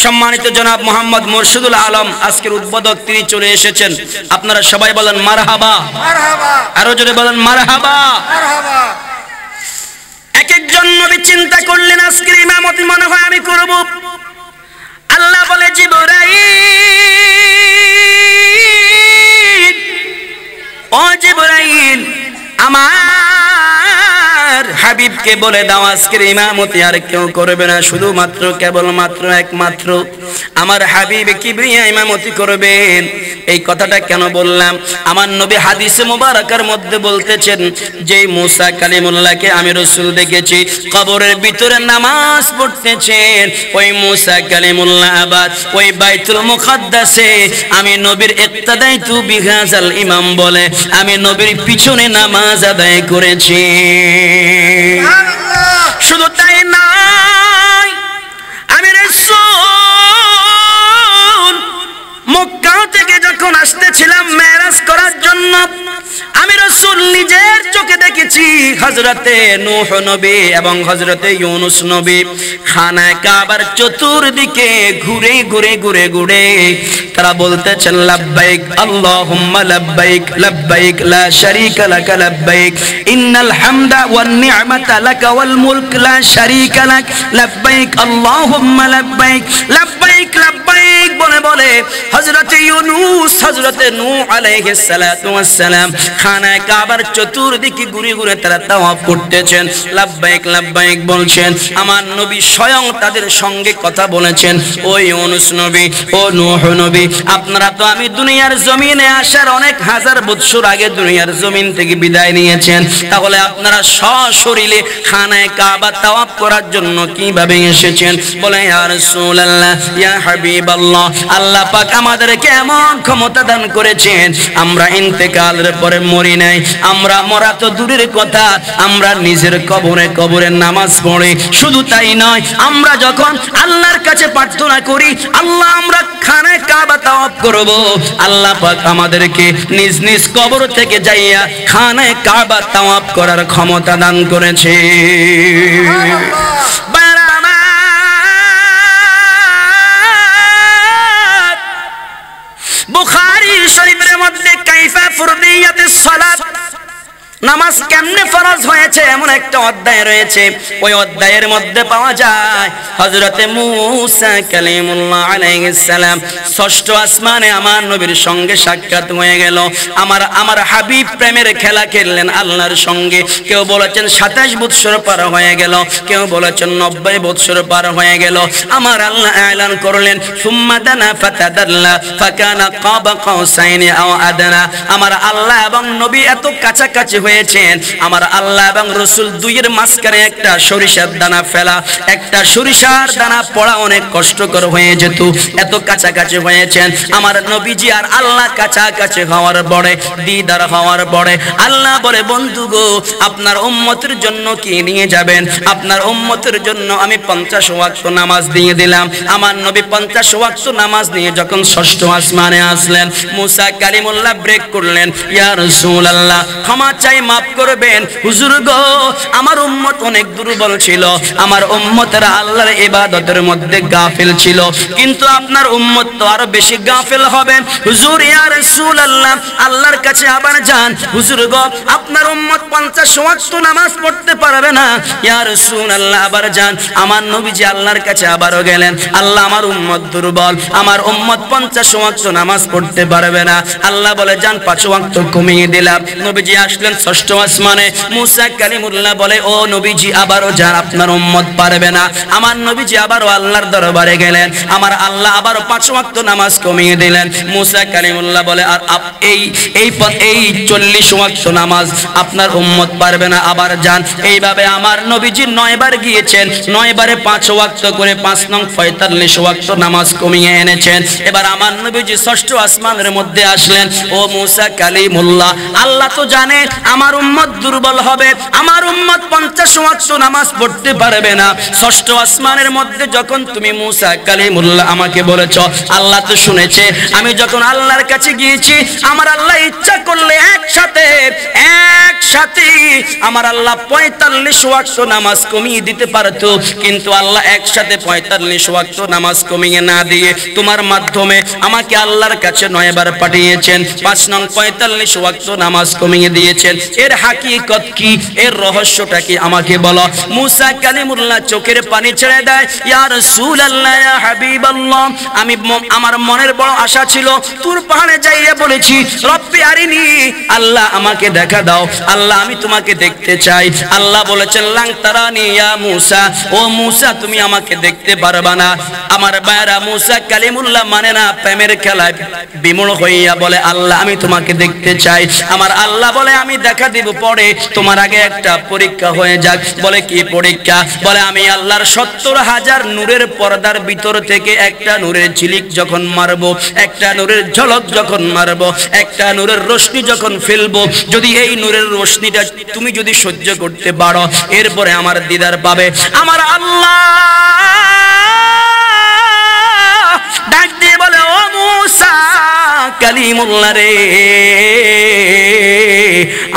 সম্মানিত জনাব মোহাম্মদ মুর্শিদুল আলম আজকের উদ্বোধক, তিনি চলে এসেছেন। আপনারা সবাই বলেন মারহাবা, আরো জোরে বলেন মারহাবা। এক একজন নবী চিন্তা করলেন আজকের ইমামতি মনে হয় আমি করব। আল্লাহ বলে জিবরাইল, ও জিবরাইল আমার হাবিবকে বলে দাও আজকের ইমামতি আর কেউ করবে না, শুধুমাত্র কেবলমাত্র একমাত্র আমার হাবিব কিবরিয়া ইমামতি করবেন। এই কথাটা কেন বললাম? আমার নবী হাদিসে মুবারাকার মধ্যে বলতেছেন যে মূসা কালিমুল্লাহকে আমি রাসূল দেখেছি কবরের ভিতরে নামাজ পড়তেছেন, ওই মূসা কালিমুল্লাহ আবার ওই বাইতুল মুকাদ্দাসে আমি নবীর ইক্তাদাইতু বিহাজাল ইমাম বলে আমি নবীর পিছনে নামাজ আদায় করেছি। শুধু তাই নয়, আমি রাসূল মক্কা থেকে যখন আসতেছিলাম মেরাজ করার জন্য, আমি রাসূল নিজের চোখে দেখেছি হযরতে নূহ নবী এবং হযরতে ইউনুস নবী খানায়ে কাবার চতুর্দিকে ঘুরে ঘুরে ঘুরে ঘুরে তারা বলতেছেন লাব্বাইক আল্লাহুম্মা লাব্বাইক লাব্বাইক লা শারীকা লাকা লাব্বাইক ইন্নাল হামদা ওয়ান নি'মাতা লাকা ওয়াল মুলক লা শারীকা লাক লাব্বাইক আল্লাহুম্মা লাব্বাইক লাব্বাইক লাব্বাইক বলে বলে হযরত ইউনূস হযরত নূহ আলাইহিস সালাতু ওয়াস সালাম খানায়ে কাবার চতুর্দিকে ঘুরে ঘুরে তারা তাওয়াফ করতেছেন, লাব্বাইক লাব্বাইক বলছেন। আমার নবী স্বয়ং তাদের সঙ্গে কথা বলেছেন, ও ইউনূস নবী, ও নূহ নবী, আপনারা তো আমি দুনিয়ার জমিনে আসার অনেক হাজার বছর আগে দুনিয়ার জমিন থেকে বিদায় নিয়েছেন, তাহলে আপনারা সশরীরে খানায়ে কাবা তাওয়াফ করার জন্য কিভাবে এসেছেন? বলে ইয়া রাসূলুল্লাহ, ইয়া হাবিবাল্লাহ, আল্লাহ পাক আমাদেরকে এমন ক্ষমতা দান করেছেন, আমরা ইন্তেকালের পরে মরি নাই, আমরা মরা তো দূরের কথা, আমরা নিজের কবরে কবরে নামাজ পড়ি। শুধু তাই নয়, আমরা যখন আল্লাহর কাছে প্রার্থনা করি, আল্লাহ আমরা খানায়ে কাবা তাওয়াফ করব, আল্লাহ পাক আমাদেরকে নিজ নিজ কবর থেকে যাইয়া খানায়ে কাবা তাওয়াফ করার ক্ষমতা দান করেছে। বুখারী শরীফের মধ্যে কাইফা ফুরদিয়াতিস সালাত, নামাজ কেমনে ফরজ হয়েছে এমন একটা অধ্যায় রয়েছে। ওই অধ্যায়ের মধ্যে পাওয়া যায় হযরতে মূসা কালিমুল্লাহ আলাইহিস সালাম ষষ্ঠ আসমানে আমার নবীর সঙ্গে সাক্ষাৎ হয়ে গেল। আমার হাবিব প্রেমের খেলা খেললেন আল্লাহর সঙ্গে। কেউ বলেছেন 27 বৎসর পার হয়ে গেল, কেউ বলেছেন 90 বৎসর পার হয়ে গেল। আমার আল্লাহ এলান করলেন সুম্মা দানা ফাতাদাল্লা ফাকানা কাবা কাউসাইনি আও আদনা। আমার আল্লাহ এবং নবী এত কাছাকাছি হয়েছেন, আমার আল্লাহ এবং রাসূল দুইয়ের মাঝখানে একটা সরিষার দানা ফেলা, একটা সরিষার দানা পড়া অনেক কষ্টকর হয়ে যেত, এত কাছাকাছি হয়েছেন। আমার নবীজি আর আল্লাহ কাছাকাছি হওয়ার পরে, দিদার হওয়ার পরে আল্লাহ বলে, বন্ধু গো, আপনার উম্মতের জন্য কি নিয়ে যাবেন? আপনার উম্মতের জন্য আমি 50 ওয়াক্ত নামাজ দিয়ে দিলাম। আমার নবী 50 ওয়াক্ত নামাজ নিয়ে যখন ষষ্ঠ আসমানে আসলেন, মূসা কালিমুল্লাহ ব্রেক করলেন, ইয়া রাসূলুল্লাহ ক্ষমা চাই, মাফ করবেন হুজুর গো, আমার উম্মত অনেক দুর্বল ছিল, আমার উম্মতেরা আল্লাহর ইবাদতের মধ্যে গাফিল ছিল, কিন্তু আপনার উম্মত তো আরো বেশি গাফিল হবেন হুজুর। ইয়া রাসূলুল্লাহ আল্লাহর কাছে আবার যান হুজুর গো, আপনার উম্মত 50 ওয়াক্ত নামাজ পড়তে পারবে না। ইয়া রাসূলুল্লাহ আবার যান। আমার নবীজি আল্লাহর কাছে আবারও গেলেন, আল্লাহ আমার উম্মত দুর্বল, আমার উম্মত 50 ওয়াক্ত নামাজ পড়তে পারবে না। আল্লাহ বলে যান 5 ওয়াক্ত কমিয়ে দিলাম। নবীজি আসলেন ষষ্ঠ আসমানে, মূসা কালিমুল্লাহ বলে, ও নবীজি আবারও যান, আপনার উম্মত পারবে না। আমার নবীজি আবারও আল্লাহর দরবারে গেলেন, আমার আল্লাহ আবারও 5 ওয়াক্ত নামাজ কমিয়ে দিলেন। মূসা কালিমুল্লাহ বলে, আর এই 40 ওয়াক্ত নামাজ আপনার উম্মত পারবে না, আবার যান। এইভাবে আমার নবীজি 9 বার গিয়েছেন, 9 বারে 5 ওয়াক্ত করে 5 নং 45 ওয়াক্ত নামাজ কমিয়ে এনেছেন। এবার আমার নবীজি ষষ্ঠ আসমানের মধ্যে আসলেন, ও মূসা কালিমুল্লাহ, আল্লাহ তো জানে আমার উম্মত দুর্বল হবে, আমার উম্মত 50 ওয়াক্ত নামাজ পড়তে পারবে না। ষষ্ঠ আসমানের মধ্যে যখন তুমি মূসা কালিমুল্লাহ আমাকে বলেছ, আল্লাহ তো শুনেছে, আমি যখন আল্লাহর কাছে গিয়েছি, আমার আল্লাহ ইচ্ছা করলে একসাথে আমার আল্লাহ 45 ওয়াক্ত নামাজ কমিয়ে দিতে পারতো, কিন্তু আল্লাহ একসাথে 45 ওয়াক্ত নামাজ কমিয়ে না দিয়ে তোমার মাধ্যমে আমাকে আল্লাহর কাছে 9 বার পাঠিয়েছেন, 5 নং 45 ওয়াক্ত নামাজ কমিয়ে দিয়েছেন। এর হাকিকত কি, এর রহস্যটা কি আমাকে বলো। মূসা কালিমুল্লাহ চোখের পানি ছেড়ে দেয়, ইয়া রাসূলুল্লাহ, ইয়া হাবিবাল্লাহ, আমি আমার মনের বড় আশা ছিল, তুর পাহাড়ে যাইয়া বলেছি, রব্বি আরিনি, আল্লাহ আমাকে দেখা দাও, আল্লাহ আমি তোমাকে দেখতে চাই। আল্লাহ বলেছেন লাং তারানি ইয়া মূসা, ও মূসা তুমি আমাকে দেখতে পারবা না। আমার ভাইরা, মূসা কালিমুল্লাহ মানে না, প্রেমের খেলায় বিমূঢ় হইয়া বলে, আল্লাহ আমি তোমাকে দেখতে চাই। আমার আল্লাহ বলে, আমি দেখা দিব পরে, তোমার আগে একটা পরীক্ষা হয়ে যাক। বলে কি পরীক্ষা? বলে আমি আল্লাহর 70,000 নূরের পর্দার ভিতর থেকে একটা নূরের ঝিলিক যখন মারবো, একটা নূরের ঝলক যখন মারবো, একটা নূরের রশ্মি যখন ফেলবো, যদি এই নূরের রশ্মিটা তুমি যদি সহ্য করতে পারো, এরপরে আমার দিদার পাবে। আমার আল্লাহ ডাক দিয়ে বলে, ও মূসা কালিমুল্লাহ রে,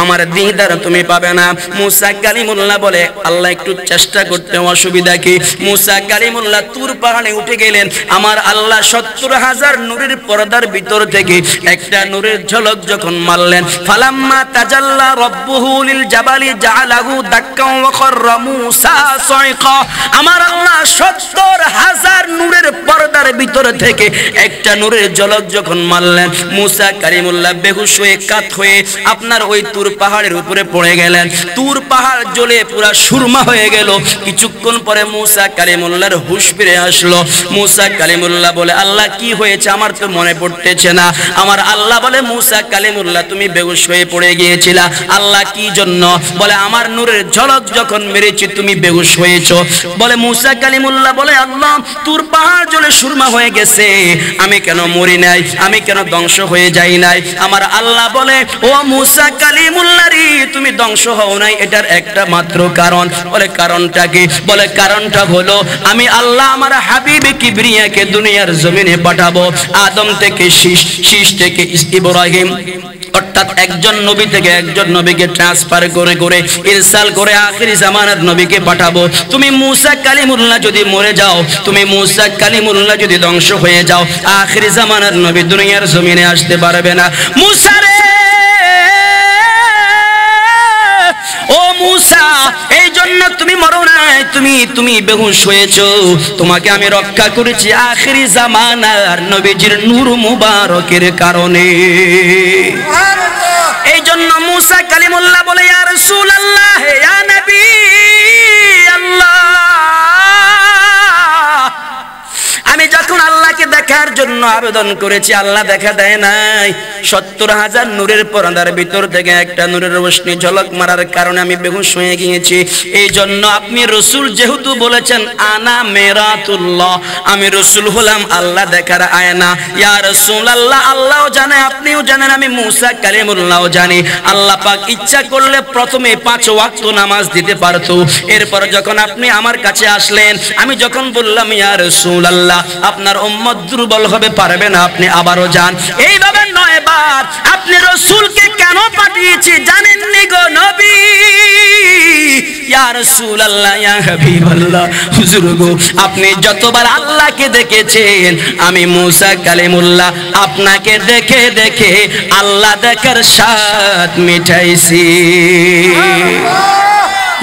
আমার দিদার তুমি পাবে না। মুসা কালিমুল্লাহ বলে আল্লাহ একটু চেষ্টা করতে অসুবিধা কি? মুসা কালিমুল্লাহ তুর পাহাড়ে উঠে গেলেন। আমার আল্লাহ 70,000 নূরের পর্দার ভিতর থেকে একটা নূরের ঝলক যখন মারলেন, ফালাম্মা তাজাল্লা রাব্বুহু লিল জাবালি জাআলাহু দাক্কাও ওয়া খাররা মুসা সাইকা। আমার আল্লাহ 70,000 নূরের পর্দার ভিতর থেকে একটা নূরের ঝলক যখন মারলেন, মুসা কালিমুল্লাহ বেহুশ হয়ে কাত হয়ে আপনার ওই তুর পাহাড়ের উপরে পড়ে গেলেন। তুর পাহাড় জ্বলে পুরা সুরমা হয়ে গেল। কিছুক্ষণ পরে মুসা কালিমুল্লাহর হুঁশ ফিরে আসলো। মুসা কালিমুল্লাহ বলে আল্লাহ কি হয়েছে আমার তো মনে পড়তেছে না। আমার আল্লাহ বলে মুসা কালিমুল্লাহ তুমি বেহুশ হয়ে পড়ে গিয়েছিলা। আল্লাহ কি জন্য? বলে আমার নূরের ঝলক যখন মেরেছি তুমি বেহুশ হয়েছো। বলে মুসা কালিমুল্লাহ বলে আল্লাহ তুর পাহাড় জ্বলে সুরমা হয়ে গেছে, আমি কেন মরি নাই, আমি কেন ধ্বংস হয়ে যাই নাই? আমার আল্লাহ বলে ও মুসা কালিমুল্লাহ রে তুমি ধ্বংস হও নাই এটার একটা মাত্র কারণ। বলে কারণটা কি? বলে কারণটা হলো আমি আল্লাহ আমার হাবিবে কিবরিয়াকে দুনিয়ার জমিনে পাঠাবো। আদম থেকে শীষ, শীষ থেকে ইব্রাহিম, অর্থাৎ একজন নবী থেকে একজন নবীকে ট্রান্সফার করে করে ইরসাল করে আখিরি জামানার নবীকে পাঠাবো। তুমি মুসা কালিমুল্লাহ যদি মরে যাও, তুমি মুসা কালিমুল্লাহ যদি ধ্বংস হয়ে যাও, আখিরি জামানার নবী দুনিয়ার জমিনে আসতে পারবে না। মুসা রে ও মুসা এই জন্য তুমি মরো নাই, তুমি বেহুশ হয়েছো, তোমাকে আমি রক্ষা করেছি আখিরি জামানার নবীজির নূর মুবারকের কারণে। এই জন্য মুসা কালিমুল্লাহ বলে ইয়া রাসূলুল্লাহ ইয়া নবী আল্লাহ, আমি যখন আল্লাহকে দেখার জন্য আবেদন করেছি আল্লাহ দেখা দেয় নাই। 70,000 নূরের পর্দার ভিতর থেকে একটা নূরের রোশনি ঝলক মারার কারণে আমি বেহুশ হয়ে গিয়েছি। এই জন্য আপনি রসুল যেহেতু বলেছেন আনা মেরাতুল্লাহ, আমি রসুল হলাম আল্লাহ দেখার আয়না। ইয়া রাসূলুল্লাহ আল্লাহও জানে আপনিও জানেন আমি মুসা কালিমুল্লাহও জানি। আল্লাহ পাক ইচ্ছা করলে প্রথমে 5 ওয়াক্ত নামাজ দিতে পারতো। এরপর যখন আপনি আমার কাছে আসলেন, আমি যখন বললাম ইয়া রাসূলুল্লাহ আপনার উম্মত দুর্বল হবে পারবে না, আপনি আবারও যান। এইভাবে 9 বার আপনি রাসূলকে কেন পাঠিয়েছি জানেননি গো নবী? ইয়া রাসূলুল্লাহ ইয়া হাবিবাল্লাহ, হুজুর গো আপনি যতবার আল্লাহকে দেখেছেন আমি মুসা কালিমুল্লাহ আপনাকে দেখে দেখে আল্লাহ দেখার স্বাদ মিটাইছি।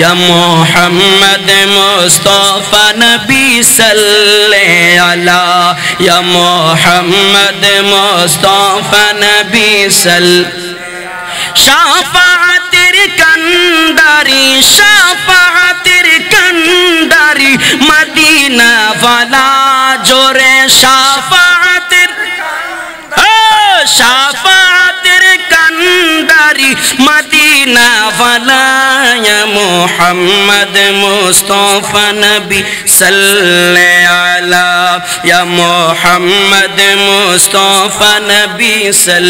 या मोहम्मद मुस्तफा नबी सल्ले अला, या मोहम्मद मुस्तफा नबी सल शाफाअतिर कंदारी, शाफाअतिर कंदारी मदीना वाला जोरे शाफाअतिर शाफाअतिर कंदारी मदीना वाला, या मोहम्मद मुस्तफा नबी सल्ले अला, या मोहम्मद मुस्तफा नबी सल।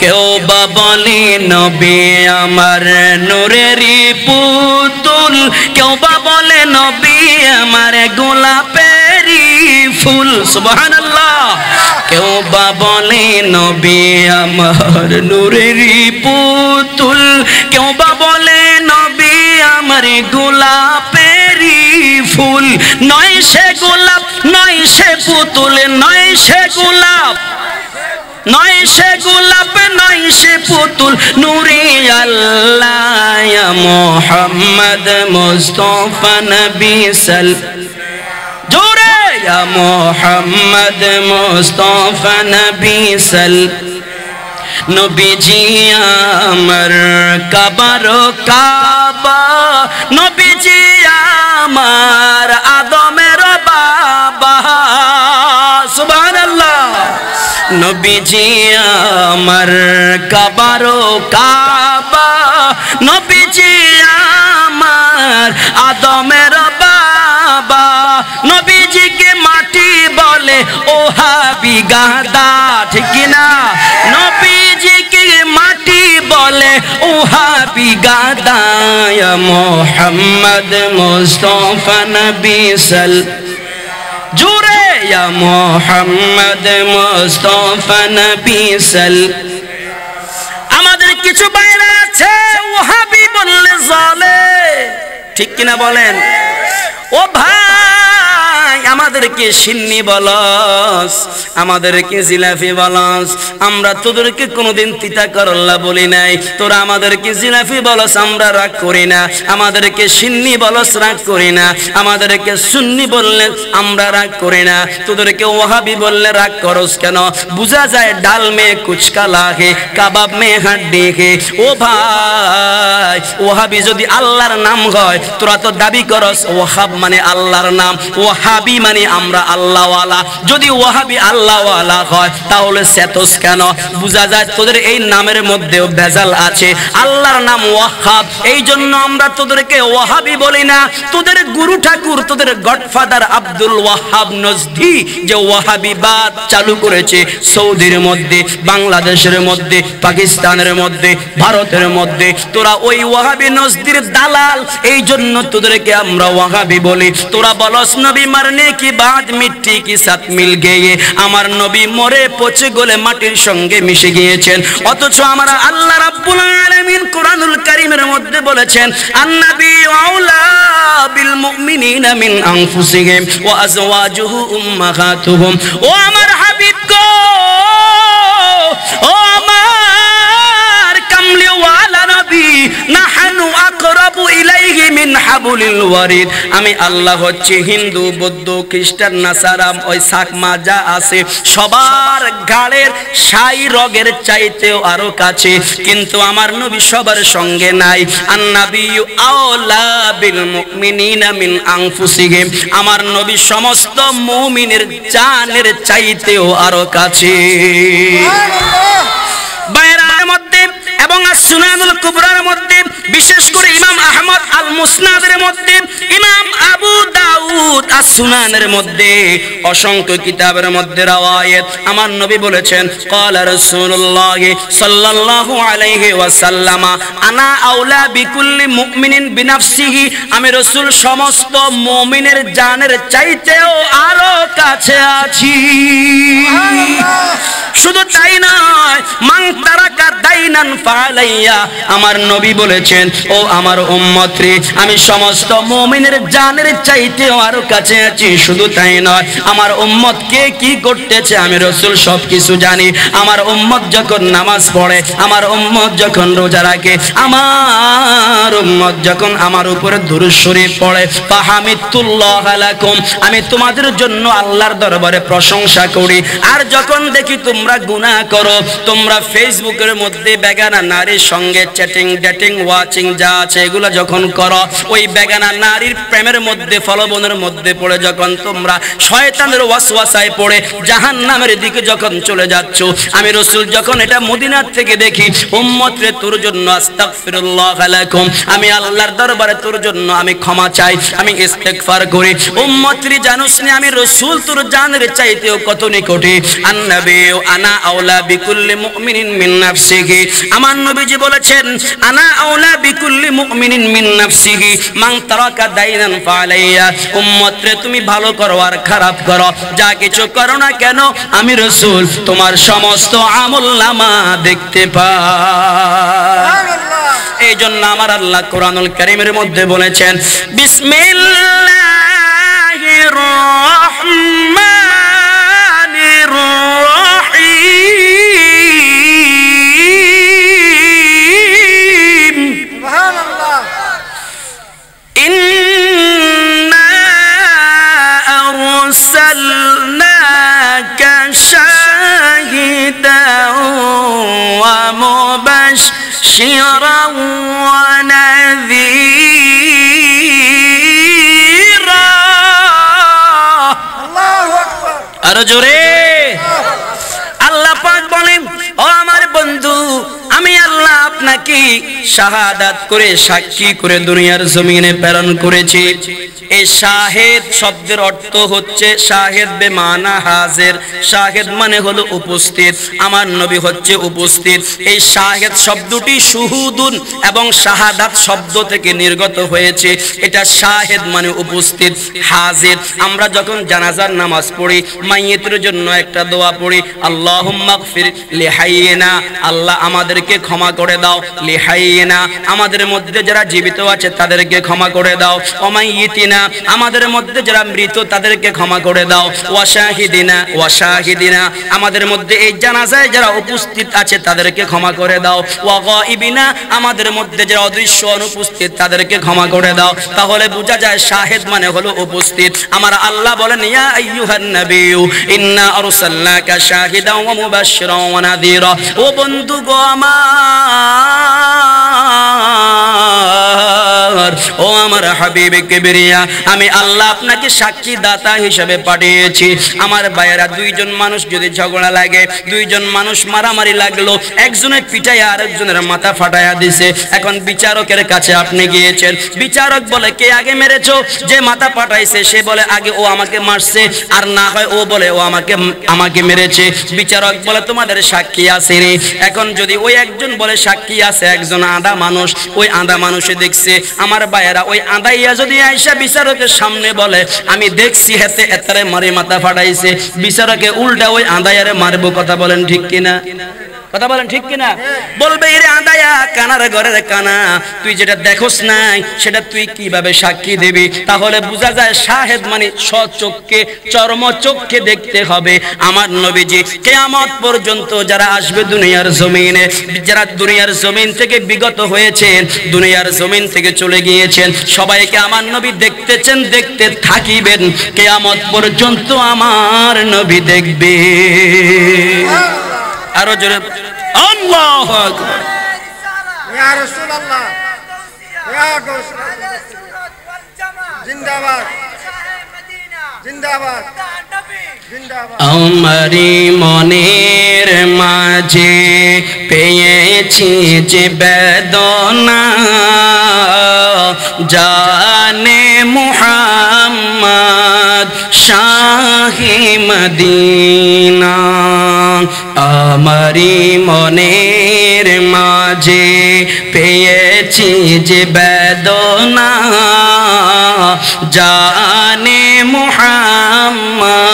কেউ বা বলে নবী আমার নূরেরই পুতুল, কেউ বা বলে নবী আমার গোলাপেরই ফুল, সুবহানাল্লাহ। কেউ বা বলে নবী আমার নূরেরই পুতুল, কেউ বা বলে নবী আমার গোলাপেরই ফুল। নয় সে গোলাপ নয় সে পুতুল, নয় সে গোলাপ নয় সে গোলাপ নয় সে পুতুল, নূরে আল্লাহ ইয়া মুহাম্মদ মুস্তফা নবী সাল জোরে, ইয়া মুহাম্মদ মুস্তফা নবী সাল। নবীজি আমার কাবার কাবা, নবীজি আমার আদমের বাবা, সুবহানাল্লাহ। নবীজি আমার কাবার কাবা, নবীজি আমার আদমের বাবা। নবীজিকে মাটি বলে ও হাবি গাদা, ঠিক না? নবীজিকে মাটি বলে ও হাবি গাদা, ইয়া মুহাম্মদ মুস্তফা নবী সাল জুরে, ইয়া মুহাম্মদ মুস্তফা নবী সাল। আমাদেরকে কিছু বাইরে আছে ওয়াহাবি বললে জ্বলে, ঠিক কিনা বলেন? ও ভাই, আমাদেরকে সিন্নি বলস, আমাদেরকে জিলাফি বলস, আমরা তোদেরকে কোনোদিন তিতা করল্লা বলি নাই, তোরা আমাদেরকে জিলাফি বলস, আমরা রাগ করি না। আমাদেরকে সিন্নি বলস, রাগ করি না। আমাদেরকে সুন্নি বললে আমরা রাগ করি না। তোদেরকে ওয়াহাবি বললে রাগ করস কেন? বুঝা যায় ডাল মে কুচকা লাগে, কাবাব মে হাড্ডি কে। ও ভাই, ওয়াহাবি যদি আল্লাহর নাম হয়, তোরা তো দাবি করস ওয়াহাব মানে আল্লাহর নাম, ওয়াহাবি মানে আমরা আল্লাহওয়ালা। যদি ওয়াহাবি আল্লাহওয়ালা হয় তাহলে সেতস কেন? বুঝা যায় তোদের এই নামের মধ্যেও ভেজাল আছে। আল্লাহর নাম ওয়াহাব, এই জন্য আমরা তোদেরকে ওয়াহাবি বলি না। তোদের গুরু ঠাকুর, তোদের গডফাদার আব্দুল ওয়াহাব নজদি যে ওয়াহাবিবাদ চালু করেছে সৌদির মধ্যে, বাংলাদেশের মধ্যে, পাকিস্তানের মধ্যে, ভারতের মধ্যে, তোরা ওই ওয়াহাবি নজদির দালাল। এই জন্য তোদেরকে আমরা ওয়াহাবি বলি। তোরা বলস নবী মারনে কি বাদ মিট্টি কি সাথ মিল গিয়ে, আমার নবী মরে পচে গলে মাটির সঙ্গে মিশে গিয়েছেন। অথচ আমরা আল্লাহ রাব্বুল আলামিন কোরআনুল কারীমের মধ্যে বলেছেন আন-নবী আউলা বিল মুমিনিনা মিন আনফুসিহিম ওয়া আজওয়াজুহু উম্মাহাতুহুম। ও আমার হাবিব গো, ও আমার কামলি ওয়ালা নবী, নাহনু আকরাবু ইলাইহি মিন হাবুলিল ওয়ারিদ। আমি আল্লাহ হচ্ছে হিন্দু, বৌদ্ধ, খ্রিস্টান, নাসারা, ওই সাকমা যা আছে সবার গাড়ের সাই রগের চাইতেও আরো কাছে, কিন্তু আমার নবী সবার সঙ্গে নাই। আন-নাবিয়্যু আওলা বিল মুমিনিনা মিন আনফুসিহিম, আমার নবী সমস্ত মুমিনের জানের চাইতেও আরো কাছে। বাইরের মধ্যে এবং সুনানুল কুবরার মধ্যে, বিশেষ করে ইমাম আহমদ আল মুসনাদের মধ্যে, ইমাম আবু দাউদ আস সুনানের মধ্যে, অসংখ্য কিতাবের মধ্যে রওয়ায়াত আমার নবী বলেছেন ক্বালা রাসূলুল্লাহ সাল্লাল্লাহু আলাইহি ওয়াসাল্লাম আনা আউলা বিকুল্লি মুমিনিন বিনাফসিহি, আমি রাসূল সমস্ত মুমিনের জানের চাইতেও আরো কাছে আছি। শুধু তাই নয়, মান তারাকা দাইনান ফালাইয়া, আমার নবী বলেছেন ও আমার উম্মত রে, আমি সমস্ত মুমিনের জানের চাইতেও আরো কাছে আছি। শুধু তাই নয়, আমার উম্মত কে কি করতেছে আমি রাসূল সবকিছু জানি। আমার উম্মত যখন নামাজ পড়ে, আমার উম্মত যখন রোজা রাখে, আমার উম্মত যখন আমার উপরে দুরূদ শরীফ পড়ে, ফাহামিদুল্লাহ লাকুম, আমি তোমাদের জন্য আল্লাহর দরবারে প্রশংসা করি। আর যখন দেখি তোমরা গুনাহ করো, তোমরা ফেসবুকের মধ্যে বেগানা নারীর সঙ্গে চ্যাটিং, ডেটিং, ওয়াচিং যা আছে এগুলো যখন করো, ওই বেগানা নারীর প্রেমের মধ্যে, ফলবনের মধ্যে পড়ে যখন তোমরা শয়তানের ওয়াসওয়াসায় পড়ে জাহান্নামের দিকে যখন চলে যাচ্ছ, আমি রাসূল যখন এটা মদিনার থেকে দেখি, উম্মত রে তোর জন্য আস্তাগফিরুল্লাহ লাকুম, আমি আল্লাহর দরবারে তোর জন্য আমি ক্ষমা চাই, আমি ইস্তেগফার করি। উম্মত রে জানোস না আমি রাসূল তোর জানের চাইতেও কত নিকটে। আন-নবী আনা আউলা বিকুল্লি মুমিনিন মিন নাফসিহি, আমার নবীজি বলেছেন আনা আউলা বিকুল্লি মুমিনিন মিন নাফসিহি মান তারাকা দাইনান ফালাইয়া। উম্মত রে তুমি ভালো করো আর খারাপ করো, যা কিছু করো না কেন, আমি রাসূল তোমার সমস্ত আমলনামা দেখতে পাই। এই জন্য আমার আল্লাহ কোরআনুল কারীমের মধ্যে বলেছেন বিসমিল্লাহির রহমানির রহিম, সুবহানাল্লাহ, ইন্না আরসালনাকা শাহিদান ওয়া মুবাশশিরান ওয়া নাযীরা। আল্লাহু আকবার, আরো জোরে। আল্লাহ পাক বলেন ও আমার বন্ধু, আমি আল্লাহ আপনাকে শাহাদাত করে সাক্ষী করে দুনিয়ার জমিনে প্রেরণ করেছি। এই শাহেদ শব্দের অর্থ হচ্ছে শাহেদ বেমানা হাজির। শাহেদ মানে হলো উপস্থিত, আমার নবী হচ্ছে উপস্থিত। এই শাহেদ শব্দটি শুহুদুন এবং শাহাদাত শব্দ থেকে নির্গত হয়েছে। এটা শাহেদ মানে উপস্থিত, হাজির। আমরা যখন জানাজার নামাজ পড়ি, মাইয়িতের জন্য একটা দোয়া পড়ি, আল্লাহুম্মা গফির লিহাইয়িনা, আল্লাহ আমাদেরকে ক্ষমা করে দাও, লিহাইয়িনা আমাদের মধ্যে যারা জীবিত আছে তাদেরকে ক্ষমা করে দাও, ওমাইয়িতিনা আমাদের মধ্যে যারা মৃত তাদেরকে ক্ষমা করে দাও, ওয়াশাহিদিনা ওয়াশাহিদিনা আমাদের মধ্যে এই জানাজায় যারা উপস্থিত আছে তাদেরকে ক্ষমা করে দাও, ওয়াগাইবিনা আমাদের মধ্যে যারা অদৃশ্য অনুপস্থিত তাদেরকে ক্ষমা করে দাও। তাহলে বোঝা যায় শাহেদ মানে হলো উপস্থিত। আমার আল্লাহ বলেন, ইয়া আইয়ুহান নাবিয়্যু ইন্না আরসালনাকা শাহিদাও ওয়া মুবাশশিরাও ওয়া নাযীরা। ও বন্ধু গো আমার, ও আমার হাবিব কিবরিয়া, আমি আল্লাহ আপনাকে সাক্ষী দাতা হিসেবে পাঠিয়েছি। আমার ভাইয়েরা, দুইজন মানুষ যদি ঝগড়া লাগে, দুইজন মানুষ মারামারি লাগলো, একজনের পিটায় আরেকজনের মাথা ফাটায়া দিছে। এখন বিচারকের কাছে আপনি গিয়েছেন, বিচারক বলে কে আগে মেরেছো? যে মাথা ফাটাইছে সে বলে আগে ও আমাকে মারছে, আর না হয় ও বলে ও আমাকে মেরেছে। বিচারক বলে তোমাদের সাক্ষী আছে রে? এখন যদি ওই একজন বলে সাক্ষী আছে, একজন আধা মানুষ, ওই আধা মানুষে দেখছে, আমার ভাইয়েরা ওই আদাইয়া যদি আইসা বিচারকের সামনে বলে আমি দেখছি হেতে এতারে মারি মাথা ফাটাইছে, বিচারকে উল্টা ওই আদায়ারে মারবো। কথা বলেন ঠিক কিনা? কথা বলেন ঠিক কিনা? বলবে এরে আদায়া কানার ঘরের কানা, তুই যেটা দেখোস নাই সেটা তুই কিভাবে সাক্ষী দিবি? তাহলে বোঝা যায় শাহেদ মানে স্বচক্ষে চর্ম চক্ষে দেখতে হবে। আমার নবীজি কিয়ামত পর্যন্ত যারা আসবে দুনিয়ার জমিনে, যারা দুনিয়ার জমিন থেকে বিগত হয়েছেন, দুনিয়ার জমিন থেকে চলে গিয়েছেন, সবাইকে আমার নবী দেখতেছেন, দেখতে থাকিবেন, কিয়ামত পর্যন্ত আমার নবী দেখবে। আরো জোরে আল্লাহু আকবার। ইয়া রাসূলুল্লাহ, ইয়া গাউসুল জিন্দাবাদ, জিন্দাবাদ, জিন্দাবাদ। আমারি মনের মাঝে পেয়েছি যে বেদনা, জানে মুহাম্মদ শাহে মদিনা। আমারি মনের মাঝে পেয়েছি যে বেদনা, জানে মুহাম্মদ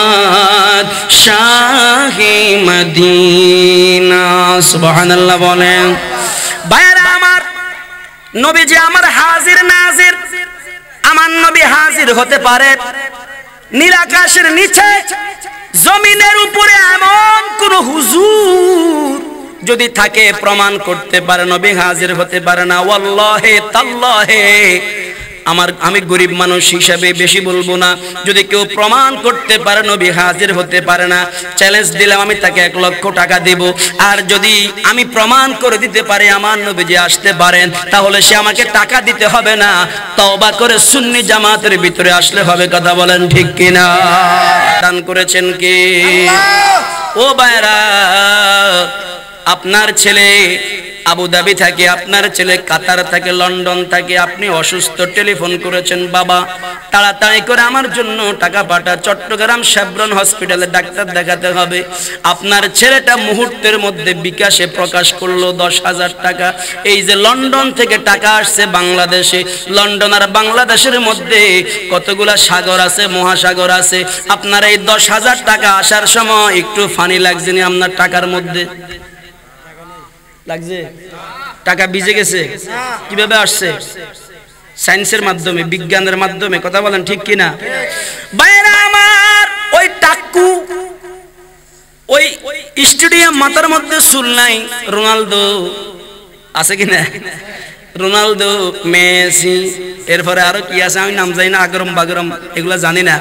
শাহে মদিনা। সুবহানাল্লাহ বলেন। ভাইরা আমার, নবীজি আমার হাজির নাজির। আমার নবী হাজির হতে পারে নীল আকাশের নিচে, জমিনের উপরে এমন কোন হুজুর যদি থাকে প্রমাণ করতে পারে নবী হাজির হতে পারে না। ওয়াল্লাহি তাল্লাহি, আমি গরিব মানুষ হিসাবে বেশি বলবো না, যদি কেউ প্রমাণ করতে পারে নবী হাজির হতে পারে না, চ্যালেঞ্জ দিলাম আমি তাকে 1 লক্ষ টাকা দেব। আর যদি আমি প্রমাণ করে দিতে পারি আমার নবী যে আসতে পারেন, তাহলে সে আমাকে টাকা দিতে হবে না, তওবা করে সুন্নি জামাতের ভিতরে আসলে হবে। কথা বলেন ঠিক কিনা? দান করেছেন কে? ও ভাইরা, আপনার ছেলে আবুধাবি থাকে, আপনার ছেলে কাতার থাকে, লন্ডন থাকে, আপনি অসুস্থ, টেলিফোন করেছেন, বাবা তাড়াতাড়ি করে আমার জন্য টাকা পাঠা, চট্টগ্রাম শেভরন হসপিটালে ডাক্তার দেখাতে হবে। আপনার ছেলেটা মুহূর্তের মধ্যে বিকাশে প্রকাশ করলো 10,000 টাকা। এই যে লন্ডন থেকে টাকা আসছে বাংলাদেশে, লন্ডন আর বাংলাদেশের মধ্যে কতগুলা সাগর আছে, মহাসাগর আছে। আপনার এই 10,000 টাকা আসার সময় একটু ফানি লাগছে না আপনার টাকার মধ্যে? লাগছে? টাকা ভিজে গেছে? কিভাবে আসছে? সায়েন্সের মাধ্যমে, বিজ্ঞানের মাধ্যমে। কথা বলেন ঠিক কিনা? বাইরা আমার, ওই টাক্কু, ওই স্টেডিয়াম মাথার মধ্যে চুল নাই, রোনালদো আছে কিনা? রোনালদো, মেসি, এরপরে আরো কি আছে আমি নাম জানি না, আগরম বাগরম এগুলা জানি না।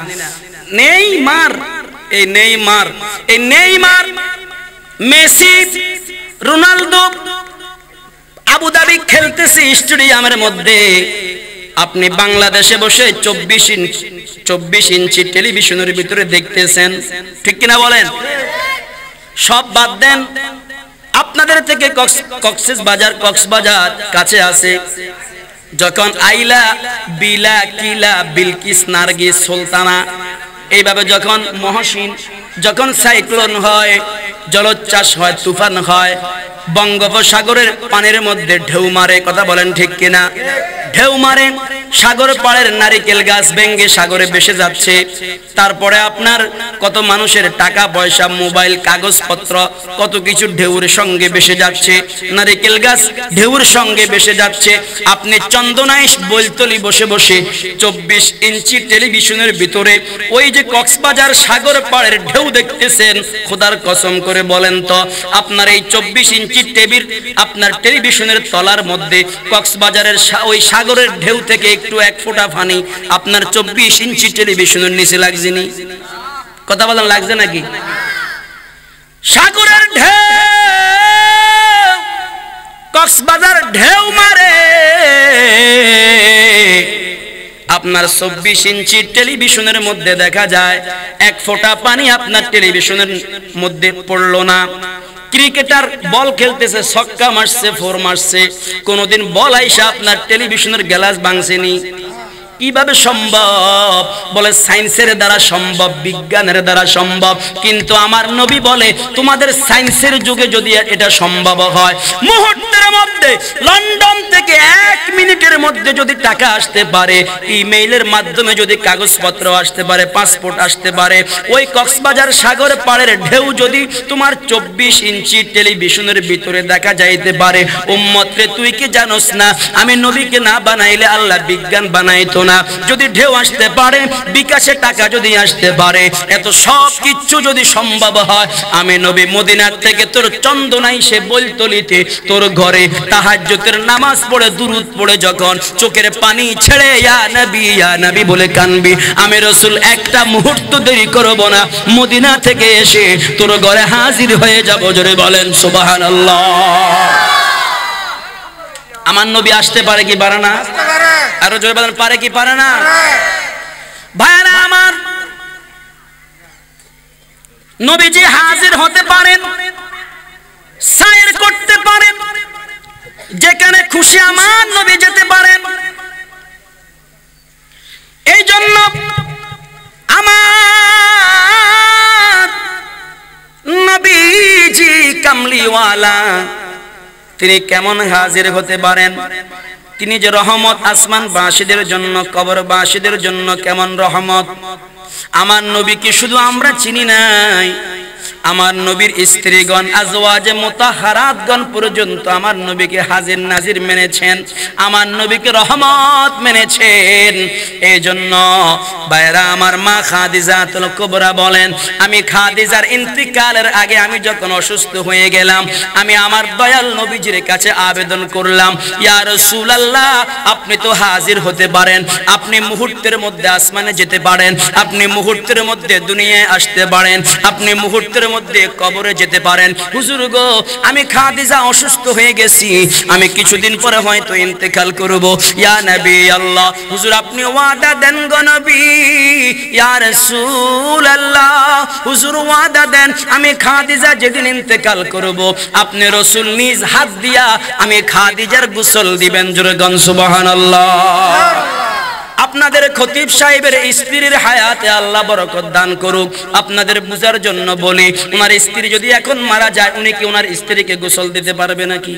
নেইমার, এই নেইমার, এই নেইমার, মেসি, রোনালদো আবুধাবি খেলতেছে স্টেডিয়ামের মধ্যে। আপনি বাংলাদেশে বসে 24 ইঞ্চি টেলিভিশনের ভিতরে দেখতেছেন, ঠিক কিনা বলেন? সব বাদ দেন, আপনাদের থেকে কক্সবাজার কাছে আছে। যখন আইলা, বিলা, কিলা, বিলকিস, নার্গিস, সুলতানা এইভাবে যখন মহসিন, যখন সাইক্লোন হয়, জলোচ্ছ্বাস হয়, তুফান হয়, বঙ্গোপসাগরের পানির মধ্যে ঢেউ মারে, কথা বলেন ঠিক কিনা? ঢেউ মারে, সাগর পাড়ের নারিকেল গাছ ভেঙে সাগরে ভেসে যাচ্ছে। তারপরে আপনার কত মানুষের টাকা পয়সা, মোবাইল, কাগজপত্র, কত কিছু ঢেউর সঙ্গে ভেসে যাচ্ছে। নারিকেল গাছ ঢেউর সঙ্গে ভেসে যাচ্ছে। আপনি চন্দনায় বৈতলি বসে বসে 24 ইঞ্চি টেলিভিশনের ভিতরে ওই যে কক্সবাজার সাগর পাড়ের ঢেউ দেখতেছেন। খোদার কসম করে বলেন তো, আপনার এই 24 ইঞ্চি আপনার টেলিভিশনের তলার মধ্যে কক্সবাজারের ওই সাগরের ঢেউ থেকে একটু এক ফোঁটা পানি আপনার 24 ইঞ্চি টেলিভিশনের নিচে লাগছে নি? কথা বলেন, লাগছে নাকি? সাগরের ঢেউ, কক্সবাজার ঢেউ মারে, আপনার 24 ইঞ্চি টেলিভিশনের মধ্যে দেখা যায় এক ফোঁটা পানি আপনার টেলিভিশনের মধ্যে পড়লো না। ক্রিকেটার বল খেলতেছে, ছক্কা মারছে, ফোর মারছে, কোনদিন বল আইসা আপনার টেলিভিশনের গ্লাস ভাঙছেনি? কিভাবে সম্ভব? বলে সায়েন্সের দ্বারা সম্ভব, বিজ্ঞানের দ্বারা সম্ভব। কিন্তু আমার নবী বলে তোমাদের সায়েন্সের যুগে যদি এটা সম্ভব হয়, মুহূর্তের মধ্যে লন্ডন থেকে 1 মিনিটের মধ্যে যদি টাকা আসতে পারে, ইমেইলের মাধ্যমে যদি কাগজপত্র আসতে পারে, পাসপোর্ট আসতে পারে, ওই কক্সবাজার সাগর পাড়ের ঢেউ যদি তোমার 24 ইঞ্চি টেলিভিশনের ভিতরে দেখা যাইতে পারে, উম্মত রে তুই কি জানোস না আমি নবীকে না বানাইলে আল্লাহ বিজ্ঞান বানাইতো না? যদি ঢেউ আসতে পারে, বিকাশে টাকা যদি আসতে পারে, এত সব কিছু যদি সম্ভব হয়, আমি নবী মদিনার থেকে তোর চন্দনাই সে বৈতলিতে তোর ঘরে তাহাজ্জুদের নামাজ পড়ে, দুরূদ পড়ে যখন চোখের পানি ছেড়ে ইয়া নবী বলে কানবি, আমি রাসূল একটা মুহূর্ত দেরি করব না, মদিনা থেকে এসে তোর ঘরে হাজির হয়ে যাব। জোরে বলেন সুবহানাল্লাহ। আমার নবী আসতে পারে কি পারে না? আরো জোরে বলেন, পারে কি পারে না? ভাইরা আমার, নবীজি হাজির হতে পারেন, সাইর করতে পারেন, যেখানে খুশি আমার নবী যেতে পারেন। এই জন্য আমার নবীজি কামলিওয়ালা, তিনি কেমন হাজির হতে পারেন? তিনি যে রহমত আসমানবাসীদের জন্য, কবরবাসীদের জন্য কেমন রহমত। আমার নবীকে শুধু আমরা চিনি নাই, আমার নবীর স্ত্রীগণ, আজওয়াজে মুতাহহারাতগণ পর্যন্ত আমার নবীকে হাজির নাজির মেনেছেন, আমার নবীকে রহমত মেনেছেন। এই জন্য ভাইরা আমার, মা খাদিজাতুল কুবরা বলেন, আমি খাদিজার ইন্তিকালের আগে আমি যখন অসুস্থ হয়ে গেলাম, আমি আমার দয়াল নবীজির কাছে আবেদন করলাম, ইয়া রাসূলুল্লাহ আপনি তো হাজির হতে পারেন, আপনি মুহূর্তের মধ্যে আসমানে যেতে পারেন, আপনি মুহূর্তের মধ্যে দুনিয়ায় আসতে পারেন, আপনি মুহূর্তের মধ্যে কবরে যেতে পারেন। হুজুর গো, আমি খাদিজা অসুস্থ হয়ে গেছি, আমি কিছুদিন পরে হয়তো ইন্তেকাল করব। ইয়া নবী আল্লাহ, হুজুর আপনি ওয়াদা দেন গো নবী। ইয়া রাসূলুল্লাহ, হুজুর ওয়াদা দেন, আমি খাদিজা যেদিন ইন্তেকাল করব, আপনি রাসূল নিজ হাত দিয়া আমি খাদিজার গোসল দিবেন। জোরে গান সুবহানাল্লাহ। আপনাদের খতিব সাহেবের স্ত্রীর হায়াতে আল্লাহ বরকত দান করুক। আপনাদের বুঝার জন্য বলি, ওনার স্ত্রী যদি এখন মারা যায়, উনি কি ওনার স্ত্রীকে গোসল দিতে পারবে নাকি?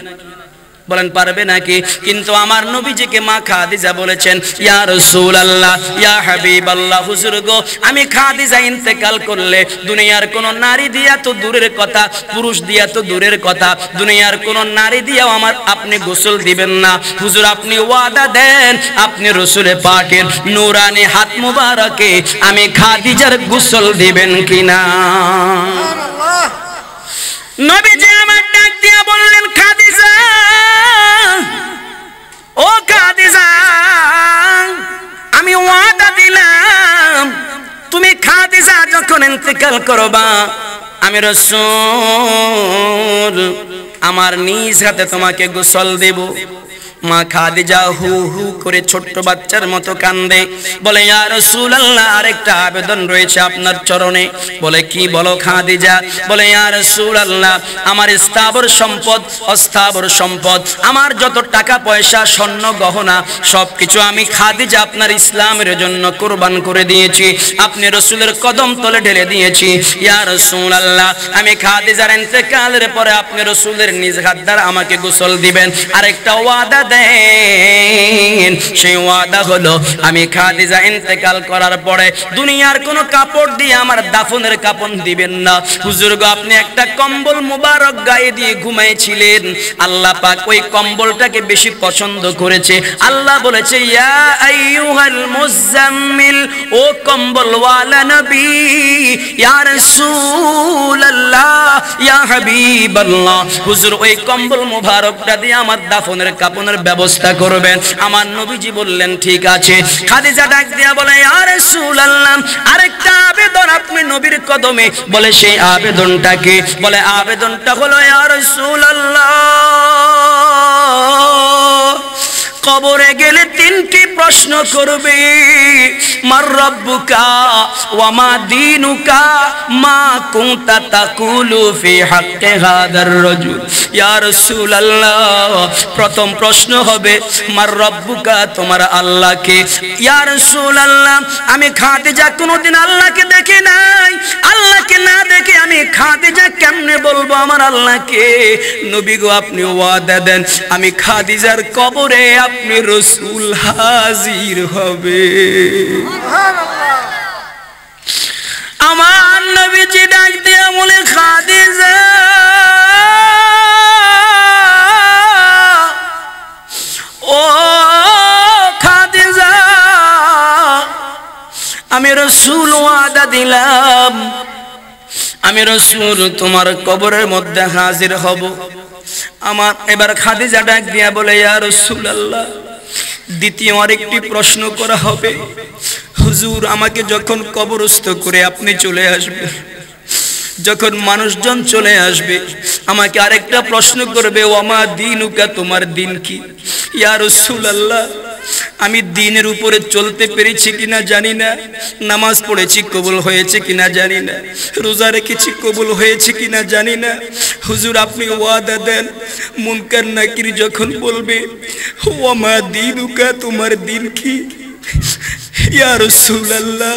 বলেন পারবে নাকি? কিন্তু আমার নবীজিকে মা খাদিজা বলেছেন, ইয়া রাসূলুল্লাহ, ইয়া হাবিবাল্লাহ, হুজুর গো, আমি খাদিজা ইন্তেকাল করলে দুনিয়ার কোন নারী দিয়া তো দূরের কথা, পুরুষ দিয়া তো দূরের কথা, দুনিয়ার কোন নারী দিয়াও আমার আপনি গোসল দিবেন না। হুজুর আপনি ওয়াদা দেন, আপনি রাসূলে পাকের নূরানি হাত মুবারকে আমি খাদিজার গোসল দিবেন কিনা? সুবহানাল্লাহ। নবীজি আমার ডাক দিয়া বললেন, খাদিজা, ও খাদিজা, আমি ওয়াদা দিলাম তুমি খাদিজা যখন ইন্তেকাল করবা, আমি রাসূল আমার নিজ হাতে তোমাকে গোসল দেব। মা খাদিজা হু হু করে ছোট্ট বাচ্চার মতো কান্দে, বলে ইয়া রাসূলুল্লাহ আরেকটা আবেদন রয়েছে আপনার চরণে। বলে কি বলো খাদিজা? বলে ইয়া রাসূলুল্লাহ আমার স্থাবর সম্পদ অস্থাবর সম্পদ, আমার যত টাকা পয়সা স্বর্ণ গহনা সবকিছু আমি খাদিজা আপনার ইসলামের জন্য কুরবান করে দিয়েছি, আপনি রাসূলের কদম তলে ঢেলে দিয়েছি। ইয়া রাসূলুল্লাহ আমি খাদিজার ইন্তেকালের পরে আপনি রাসূলের নিজ হাত দ্বারা আমাকে গোসল দিবেন, আরেকটা ওয়াদা দেন। সেই ওয়াদা হলো আমি খাদিজা ইন্তেকাল করার পরে দুনিয়ার কোনো কাপড় দিয়ে আমার দাফনের কাপন দিবেন না। হুজুর গো আপনি একটা কম্বল মুবারক গায়ে দিয়ে ঘুমাইছিলেন, আল্লাহ পাক ওই কম্বলটাকে বেশি পছন্দ করেছে। আল্লাহ বলেছে ইয়া আইয়ুহাল মুজাম্মিল, ও কম্বল ওয়ালা নবী, ইয়া রাসূলুল্লাহ ইয়া হাবিবাল্লাহ, হুজুর ওই কম্বল মুবারকটা দিয়ে আমার দাফনের কাপনের ব্যবস্থা করবেন। আমার নবীজি বললেন ঠিক আছে। খাদিজা ডাক দিয়া বলে ইয়া রাসূলুল্লাহ আরেকটা আবেদন আপনি নবীর কদমে। বলে সেই আবেদনটা কি? বলে আবেদনটা হলো ইয়া রাসূলুল্লাহ কবরে গেলে তিনটি প্রশ্ন করবে, মার রব্বুকা ওয়া মা দীনুকা মা কুনতা তাকুলু ফি হাক্কি হাদার রাজুল। ইয়া রাসূলুল্লাহ প্রথম প্রশ্ন হবে মার রব্বুকা, তোমার আল্লাহ কে? ইয়া রাসূলুল্লাহ আমি খাদিজা কোনোদিন আল্লাহকে দেখি নাই, আল্লাহকে না দেখে আমি খাদিজা কেমনে বলবো আমার আল্লাহকে? নবী গো আপনি ওয়াদা দেন আমি খাদিজার কবরে আপনি রাসূল হাজির হবে। আমার নবীজি ডাক দিয়ে বলে খাদিজা ও খাদিজা আমি রাসূল ওয়াদা দিলাম আমি রাসূল তোমার কবরের মধ্যে হাজির হব। আমার এবার খাদিজা ডাক দিয়া বলে ইয়া রাসূলুল্লাহ দ্বিতীয় আরেকটি প্রশ্ন করা হবে, হুজুর আমাকে যখন কবরস্থ করে আপনি চলে আসবে, যখন মানুষজন চলে আসবে আমাকে আরেকটা প্রশ্ন করবে ওয়া মা দীনুকা, তোমার দিন কি? ইয়া রাসূলুল্লাহ আমি দ্বীনের উপরে চলতে পেরেছি কিনা জানি না, নামাজ পড়েছি কবুল হয়েছে কিনা জানি না, রোজা রেখেছি কবুল হয়েছে কিনা জানি না, হুজুর আপনি ওয়াদা দেন মুনকার নাকির যখন বলবে ওয়া মা দীনুকা, তোমার দিন কি? ইয়া রাসূলুল্লাহ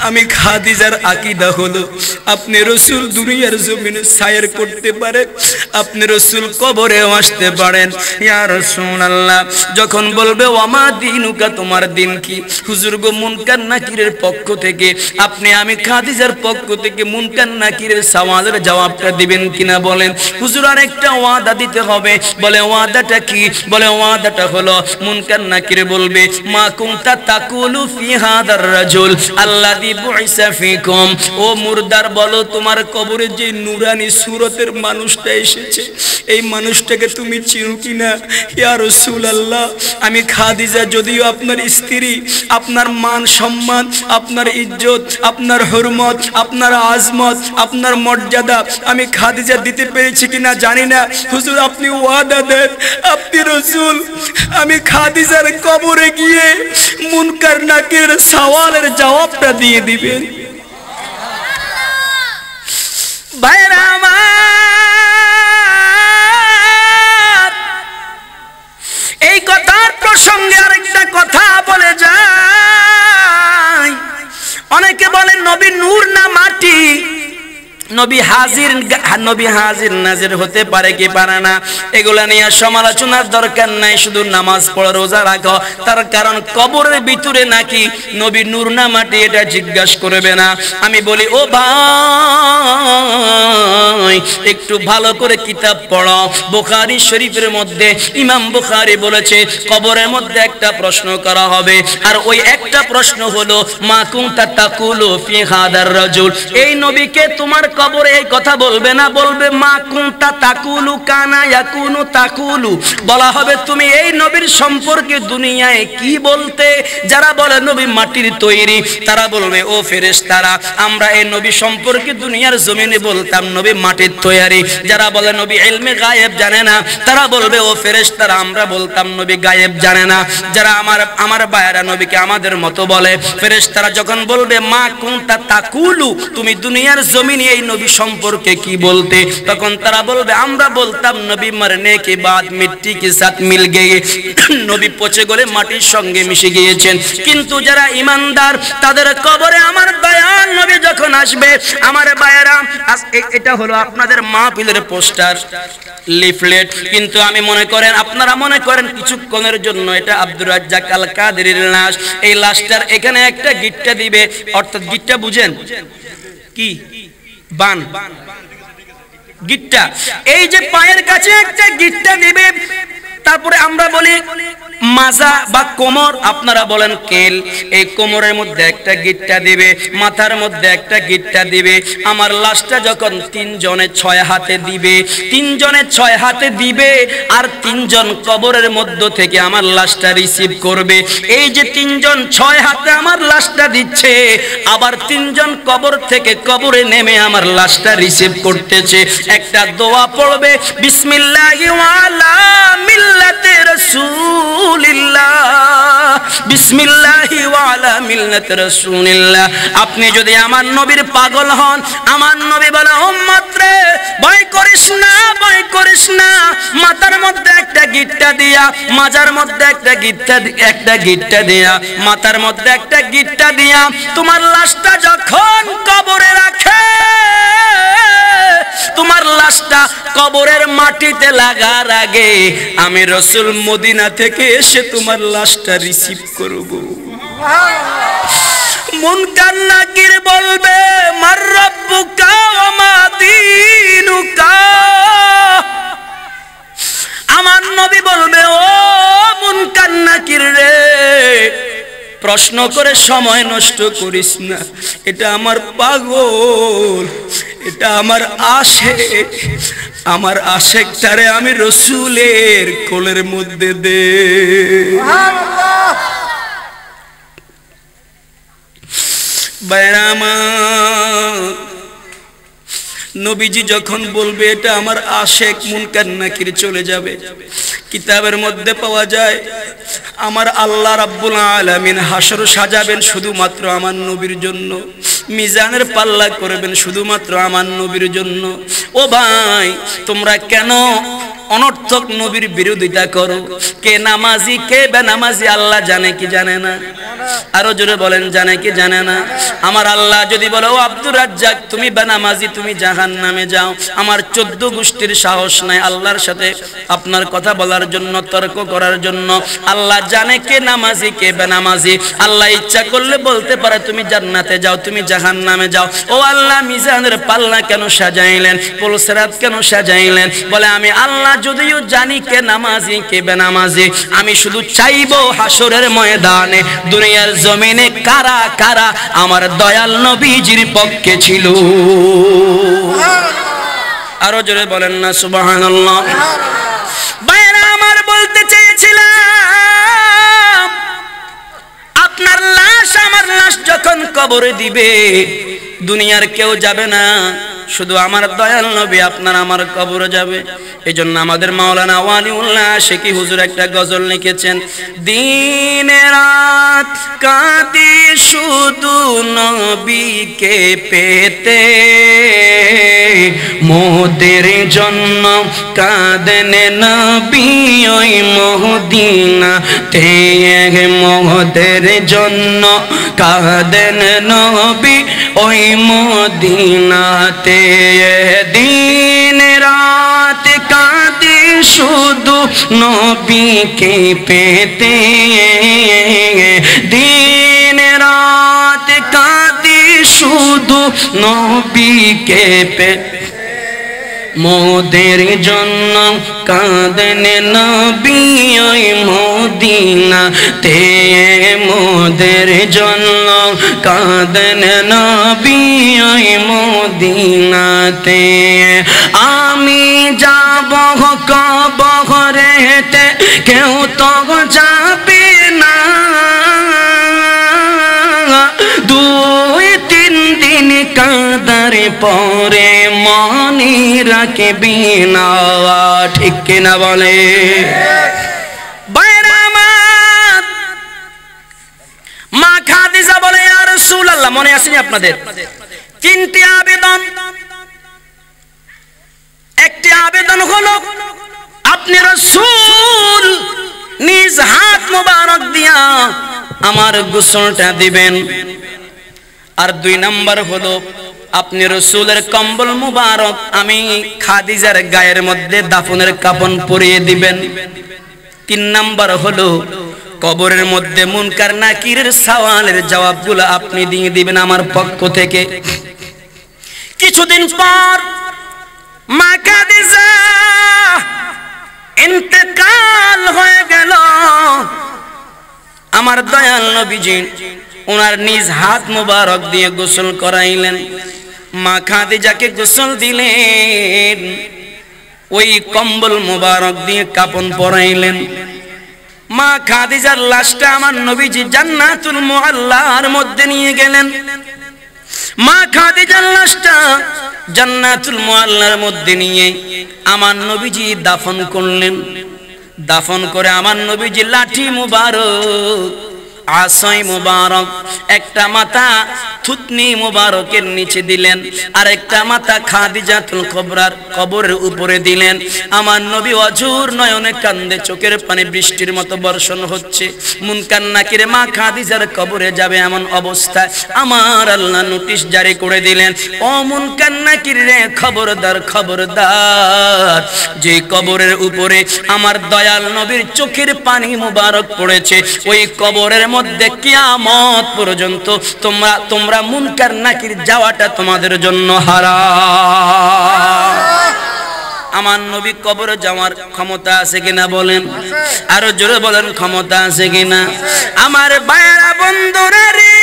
আমি খাদিজার আকীদা হলো আপনি রাসূল দুনিয়ার জমিনে সায়ের করতে পারেন, আপনি রাসূল কবরেও আসতে পারেন। ইয়া রাসূলুল্লাহ যখন বলবে ওয়া মা দীনুকা, তোমার দিন কি? হুজুর গো মুনকার নাকিরের পক্ষ থেকে আপনি আমি খাদিজার পক্ষ থেকে মুনকার নাকিরের সওয়ালের জবাবটা দিবেন কিনা বলেন। হুজুর আরেকটা ওয়াদা দিতে হবে। বলে ওয়াদাটা কি? বলে ওয়াদাটা হলো মুনকার নাকির বলবে মা কুনতা তাকুলু ফি হাদার রাজুল আল্লাযী বুইসা ফিকুম, ও মুর্দার বলো তোমার কবরে যে নূরানি সুরতের মানুষটা এসেছে এই মানুষটাকে তুমি চিনো কিনা? ইয়া রাসূলুল্লাহ আমি খাদিজা যদিও আপনার স্ত্রী, আপনার মান সম্মান, আপনার ইজ্জত, আপনার হুরমত, আপনার আজমত, আপনার মর্যাদা আমি খাদিজা দিতে পেরেছি কিনা জানি না, হুজুর আপনি ওয়াদা দেন আপনি রাসূল আমি খাদিজার কবরে গিয়ে মুনকার নাকিরের সওয়ালের জবাবটা দিয়ে দিবেন। ভাইরা আমার এই কথার প্রসঙ্গে আরেকটা কথা বলে যায়। অনেকে বলেন নবী নূর না মাটি, নবী হাজির নাজির হতে পারে কি পারে না এগুলা নিয়ে সমালোচনার দরকার নাই, শুধু নামাজ পড়ো রোজা রাখো। তার কারণ কবরের ভিতরে নাকি নবী নূর না মাটি এটা জিজ্ঞাসা করবে না। আমি বলি ও ভাই একটু ভালো করে কিতাব পড়ো। বুখারী শরীফের মধ্যে ইমাম বুখারী বলেছে কবরের মধ্যে একটা প্রশ্ন করা হবে, আর ওই একটা প্রশ্ন হলো মা কুনতা তাকুলু ফি হাদার রাজুল, এই নবীকে তোমার কবরে এই কথা বলবে না, বলবে মা কুনতা তাকুলু কানা ইয়াকুনু তাকুলু। বলা হবে তুমি এই নবীর সম্পর্কে দুনিয়ায় কি বলতে? যারা বলে নবী মাটির তৈরি, তারা বলবে ও ফেরেশতারা আমরা এই নবী সম্পর্কে দুনিয়ার জমিনে বলতাম নবী মাটির তৈরি। যারা বলে নবী ইলমে গায়েব জানে না, তারা বলবে ও ফেরেশতারা আমরা বলতাম নবী গায়েব জানে না। যারা আমার ভাইয়েরা নবীকে আমাদের মতো বলে, ফেরেশতারা যখন বলবে মা কুনতা তাকুলু তুমি দুনিয়ার জমিনে এই নবী সম্পর্কে কি বলতে, তখন তারা বলবে আমরা বলতাম নবী মরনে के बाद मिट्टी के साथ मिल गए, নবী পচে গলে মাটির সঙ্গে মিশে গিয়েছেন। কিন্তু যারা ইমানদার তাদের কবরে আমার দয়াল নবী যখন আসবে, আমার ভাইয়েরা এটা হলো আপনাদের মাহফিলের পোস্টার লিফলেট, কিন্তু আমি মনে করেন আপনারা মনে করেন কিছুক্ষণের জন্য এটা আব্দুর রাজ্জাক আল কাদেরীর লাশ। এই লাশটার এখানে একটা গিট্টা দিবে, অর্থাৎ গিট্টা বুঝেন কি? বান গিট্টা, এই যে পায়ের কাছে একটা গিট্টা দিবে। তারপরে আমরা বলি মাজা বা কোমর, আপনারা বলেন কেল। এই কোমরের মধ্যে একটা গিট্টা দিবে, মাথার মধ্যে একটা গিট্টা দিবে। আমার লাশটা যখন তিনজনে 6 হাতে দিবে, তিনজনে 6 হাতে দিবে, আর তিনজন কবরের মধ্য থেকে আমার লাশটা রিসিভ করবে। এই যে তিনজন 6 হাতে আমার লাশটা দিচ্ছে, আবার তিনজন কবর থেকে কবরে নেমে আমার লাশটা রিসিভ করতেছে। একটা দোয়া পড়বে বিসমিল্লাহি ওয়ালা মিল্লাতে রাসূলিল্লাহ, বিসমিল্লাহি ওয়ালা মিল্লাতে রাসূলিল্লাহ। আপনি যদি আমার নবীর পাগল হন, আমার নবী বলে উম্মত রে ভয় করিস না, ভয় করিস না। মাথার মধ্যে একটা গিট্টা দিয়া, মাজার মধ্যে একটা গিট্টা দিয়া, মাথার মধ্যে একটা গিট্টা দিয়া তোমার লাশটা যখন কবরে রাখে, তোমার লাশটা কবরের মাটিতে লাগার আগে আমি রাসূল মদিনা থেকে এসে তোমার লাশটা রিসিভ করব। মুনকার নাকির বলবে মার রাব্বুকা ওয়া মা দীনুকা। আমার নবী বলবে ও মুনকার নাকির রে, প্রশ্ন করে সময় নষ্ট করিস না, এটা আমার পাগল, এটা আমার আশেক, আমার আশেকটারে আমি রাসূলের কোলের মধ্যে দে। সুবহানাল্লাহ। বাইরামা নবীজি যখন বলবে এটা আমার আশেক, মুনকার নাকির চলে যাবে। কিতাবের মধ্যে পাওয়া যায় আমার আল্লাহ রাব্বুল আলামিন হাসর সাজাবেন শুধুমাত্র আমার নবীর জন্য, মিজানের পাল্লা করবেন শুধুমাত্র আমার নবীর জন্য। ও ভাই তোমরা কেন অনর্থক নবীর বিরোধিতা করো? কে নামাজি কে বেনামাজি আল্লাহ জানে কি জানে না? আরো জোরে বলেন জানে কি জানে না? আমার আল্লাহ যদি বলে ও আব্দুর রাজ্জাক তুমি বেনামাজি, তুমি জাহান্নামে যাও, আমার 14 গোষ্ঠীর সাহস নাই আল্লাহর সাথে আপনার কথা বলার জন্য, তর্ক করার জন্য। আল্লাহ জানে কে নামাজি কে বেনামাজি। আল্লাহ ইচ্ছা করলে বলতে পারে তুমি জান্নাতে যাও, তুমি জাহান্নামে যাও। ও আল্লাহ মিজানের পাল্লা কেন সাজাইলেন, পুলসিরাত কেন সাজাইলেন? বলে আমি আল্লাহ যদিও জানি কে নামাজি কে বেনামাজি, আমি শুধু চাইবো হাসরের ময়দানে দুনিয়ার জমিনে কারা কারা আমার দয়াল নবীজির পক্ষে ছিল। আরো জোরে বলেন না সুবহানাল্লাহ। বাইরা আমার বলতে চেয়েছিলাম আপনার লাশ আমার লাশ যখন কবরে দিবে দুনিয়ার কেউ যাবে না, শুধু আমার দয়াল নবী আপনার আমার কবরে যাবে। এই জন্য আমাদের মাওলানা ওয়ালিউল্লাহ আশিকি হুজুর একটা গজল লিখেছেন, দিন রাত কাঁদি শুধু নবীকে পেতে, মোদের জন্য কাঁদেন নবী ওই মদিনাতে, মোদের জন্য কাঁদেন নবী ওই মদিনাতে। দিন রাত কাঁদি শুধু নবীকে পেতে, দিন রাত কাঁদি শুধু নবীকে পেতে। মোদের জন্য কাঁদেন নবী ওই মদিনাতে, মোদের জন্য কাঁদেন নবী ওই মদিনাতে। আমি যাব কবরেতে কেউ তো যাবে না, দুই তিন দিন কাঁদার পরে মনে রাখবি না, ঠিক কিনা বলে? মা খাদিজা বলে ইয়া রাসূলুল্লাহ, মনে আসেনি আপনাদের? তিনটি আবেদন। একটি আবেদন হলো আপনি রাসূল নিজ হাত মোবারক দিয়া আমার গোসলটা দিবেন। আর দুই নাম্বার হলো আপনি রাসূলের কম্বল মুবারক আমি খাদিজার গায়ের মধ্যে দাফনের কাফন পরিয়ে দিবেন। তিন নাম্বার হলো কবরের মধ্যে মুনকার নাকিরের সওয়ালের জবাবগুলো আপনি দিয়ে দিবেন আমার পক্ষ থেকে। কিছুদিন পর মা খাদিজা ইন্তেকাল হয়ে গেল। আমার দয়াল নবীজি ওনার নিজ হাত মোবারক দিয়ে গোসল করাইলেন। মা খাদিজাকে গোসল দিলেন, ওই কম্বল মোবারক দিয়ে কাফন পরাইলেন। মা খাদিজার লাশটা আমার নবীজি জান্নাতুল মুআল্লার মধ্যে নিয়ে গেলেন। মা খাদিজার লাশটা জান্নাতুল মুআল্লার মধ্যে নিয়ে আমার নবীজি দাফন করলেন। দাফন করে আমার নবীজি লাঠি মুবারক, আসাই মুবারক, একটা মাথা থুতনি মুবারকের নিচে দিলেন, আর একটা মাথা খাদিজাতুল কুবরার কবরের উপরে দিলেন। আমার নবী অঝোর নয়নে কান্দে, চোখের পানি বৃষ্টির মতো বর্ষণ হচ্ছে। মুনকার নাকির মা খাদিজার কবরে যাবে এমন অবস্থায় আমার আল্লাহ নোটিশ জারি করে দিলেন, ও মুনকার নাকির রে, খবরদার খবরদার, যে কবরের উপরে আমার দয়াল নবীর চোখের পানি মুবারক পড়েছে, ওই কবরের মধ্যে কিয়ামত পর্যন্ত তোমরা মুনকার নাকির যাওয়াটা তোমাদের জন্য হারাম। আমার নবী কবরে যাওয়ার ক্ষমতা আছে কিনা বলেন? আরো জোরে বলেন, ক্ষমতা আছে কিনা? আমার ভাইরা বন্ধুরা রে,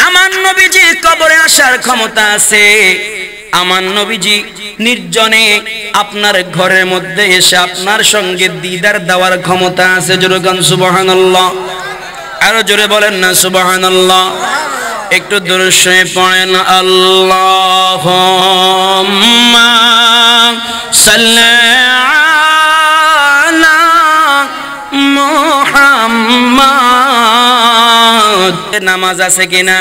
আমার নবীজি কবরে আসার ক্ষমতা আছে। আমার নবীজি নির্জনে আপনার ঘরের মধ্যে এসে আপনার সঙ্গে দিদার দেওয়ার ক্ষমতা আছে। জোরে গান সুবহানাল্লাহ। আরো জোরে বলেন না সুবহানাল্লাহ। একটু দরুদ শরীফ পড়েন, আল্লাহুম্মা সাল্লি আলা মুহাম্মাদ। নামাজ আছে কিনা?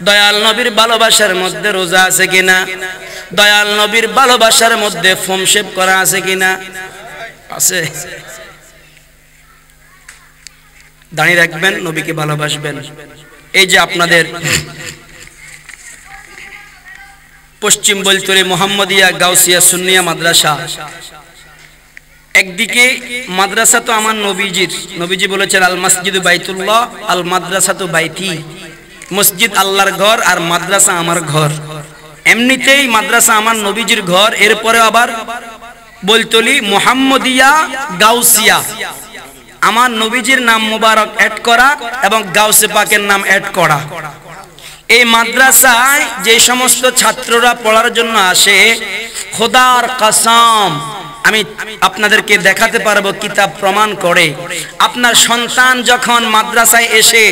দয়াল নবীর ভালোবাসার মধ্যে রোজা আছে কিনা? দয়াল নবীর ভালোবাসার মধ্যে ফোমশেপ করা আছে কিনা? আছে। দাঁড়িয়ে রাখবেন, নবীকে ভালোবাসবেন। এই যে আপনাদের পশ্চিম বৈলতলী মোহাম্মদিয়া গাউসিয়া সুন্নিয়া মাদ্রাসা, একদিকে মাদ্রাসা তো আমার নবীজির, নবীজি বলেছেন আল মসজিদু বাইতুল্লাহ আল মাদ্রাসাতু বাইতি, মসজিদ আল্লাহর ঘর আর মাদ্রাসা আমার ঘর। এমনিতেই মাদ্রাসা আমার নবীজির ঘর, এরপরে আবার বৈলতলী মোহাম্মদিয়া গাউসিয়া, আমার নবীজির নাম মুবারক অ্যাড করা এবং গাউসে পাকের নাম অ্যাড করা। এই মাদ্রাসায় যে সমস্ত ছাত্ররা পড়ার জন্য আসে, খোদার কসম আমি আপনাদেরকে দেখাতে পারবো কিতাব প্রমাণ করে, আপনার সন্তান যখন মাদ্রাসায় এসে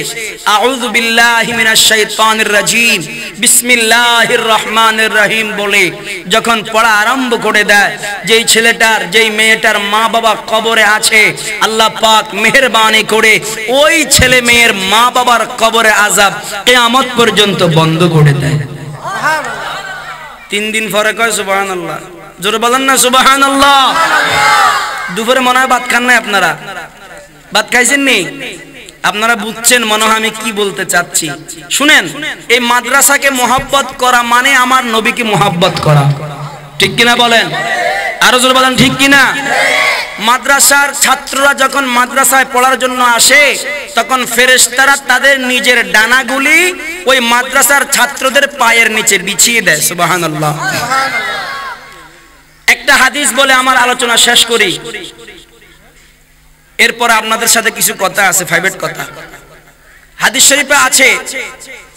আউযু বিল্লাহি মিনাশ শাইতানির রাজিম বিসমিল্লাহির রহমানির রহিম বলে যখন পড়া আরম্ভ করে দেয়, যেই ছেলেটার যেই মেয়েটার মা বাবা কবরে আছে, আল্লাহ পাক মেহেরবানি করে ওই ছেলে মেয়ের মা বাবার কবরে আযাব কিয়ামত পর্যন্ত বন্ধ করে দেয়। 3 দিন পরে কয় সুবহানাল্লাহ। জোরে বলেন না সুবহানাল্লাহ। দুপুরে মনে হয় ভাত খান নাই আপনারা? ভাত খাইছেন নি? আপনারা বুঝছেন মনে হয় আমি কি বলতে চাচ্ছি। শুনেন, এই মাদ্রাসাকে মহব্বত করা মানে আমার নবীকে মহব্বত করা, ঠিক কিনা বলেন? আরো জোরে বলেন ঠিক কিনা? মাদ্রাসার ছাত্ররা যখন মাদ্রাসায় পড়ার জন্য আসে, তখন ফেরেশতারা তাদের নিজের ডানাগুলি ওই মাদ্রাসার ছাত্রদের পায়ের নিচে বিছিয়ে দেয়। সুবহানাল্লাহ। একটা হাদিস বলে আমার আলোচনা শেষ করি, এরপর আপনাদের সাথে কিছু কথা আছে, প্রাইভেট কথা। হাদিস শরীফে আছে,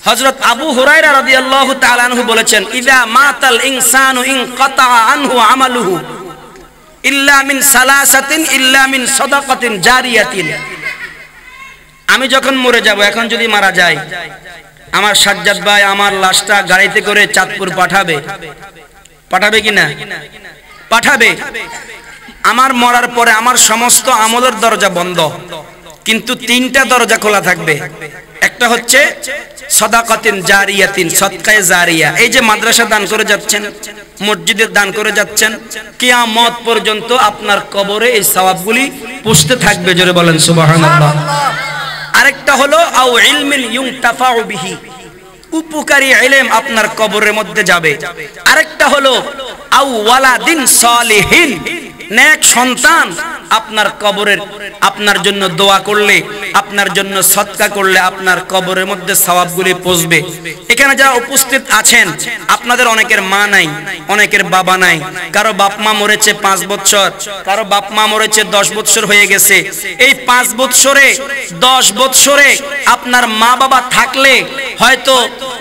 হযরত আবু হুরায়রা রাদিয়াল্লাহু তাআলা আনহু বলেছেন, ইযা মাতাল ইনসানু ইনকাতা আনহু আমালুহু ইল্লা মিন সালাসাতিন ইল্লা মিন সাদাকাতিন জারিয়াতিন। আমি যখন মরে যাব, এখন যদি মারা যায়, আমার সাজ্জাদ ভাই আমার লাশটা গাড়িতে করে চাঁদপুর পাঠাবে, পাঠাবে কিনা? পাঠাবে। আমার মরার পরে আমার সমস্ত আমলের দরজা বন্ধ, কিন্তু তিনটা দরজা খোলা থাকবে। একটা হচ্ছে সাদাকাতিন জারিয়াতিন, সদকায়ে জারিয়া। এই যে মাদ্রাসা দান করে যাচ্ছেন, মসজিদে দান করে যাচ্ছেন, কিয়ামত পর্যন্ত আপনার কবরে এই সওয়াবগুলি পৌঁছতে থাকবে। জোরে বলেন সুবহানাল্লাহ। আরেকটা হলো আও ইলমিন ইউনতাফাউ বিহি, উপকারী ইলম আপনার কবরের মধ্যে যাবে। আরেকটা হলো আও ওয়ালাদিন সালিহিন, নেক সন্তান আপনার কবরের আপনার জন্য দোয়া করলে, আপনার জন্য সদকা করলে আপনার কবরের মধ্যে সওয়াবগুলি পৌঁছবে। এখানে যারা উপস্থিত আছেন, আপনাদের অনেকের মা নাই, অনেকের বাবা নাই, কারো বাপ মা মরেছে 5 বছর, কারো বাপ মা মরেছে 10 বছর হয়ে গেছে। এই 5 বছরে 10 বছরে আপনার মা বাবা থাকলে হয়তো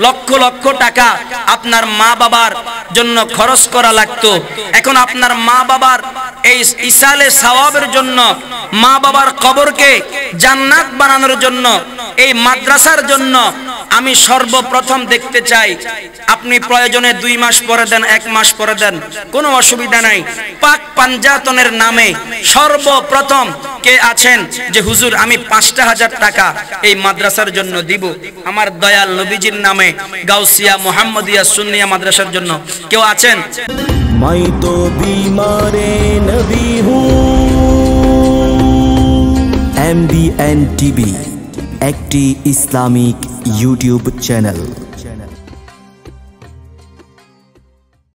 লক্ষ লক্ষ টাকা আপনার মা বাবার জন্য খরচ করা লাগতো। এখন আপনার মা বাবার এই ইসালে সওয়াবের জন্য, মা বাবার কবরকে জান্নাত বানানোর জন্য, এই মাদ্রাসার জন্য আমি সর্বপ্রথম দেখতে চাই, আপনি প্রয়োজনে 2 মাস পরে দেন, 1 মাস পরে দেন, কোনো অসুবিধা নাই। পাক পাঞ্জাতনের নামে সর্বপ্রথম কে আছেন যে হুজুর আমি 5,000 টাকা এই মাদ্রাসার জন্য দিব, আমার দয়াল নবীজির নামে গাউসিয়া মুহাম্মদিয়া সুন্নিয়া মাদ্রাসার জন্য কেউ আছেন? मैं तो बीमारे नबी हूँ। MBN TV একটি ইসলামিক ইউটিউব চ্যানেল।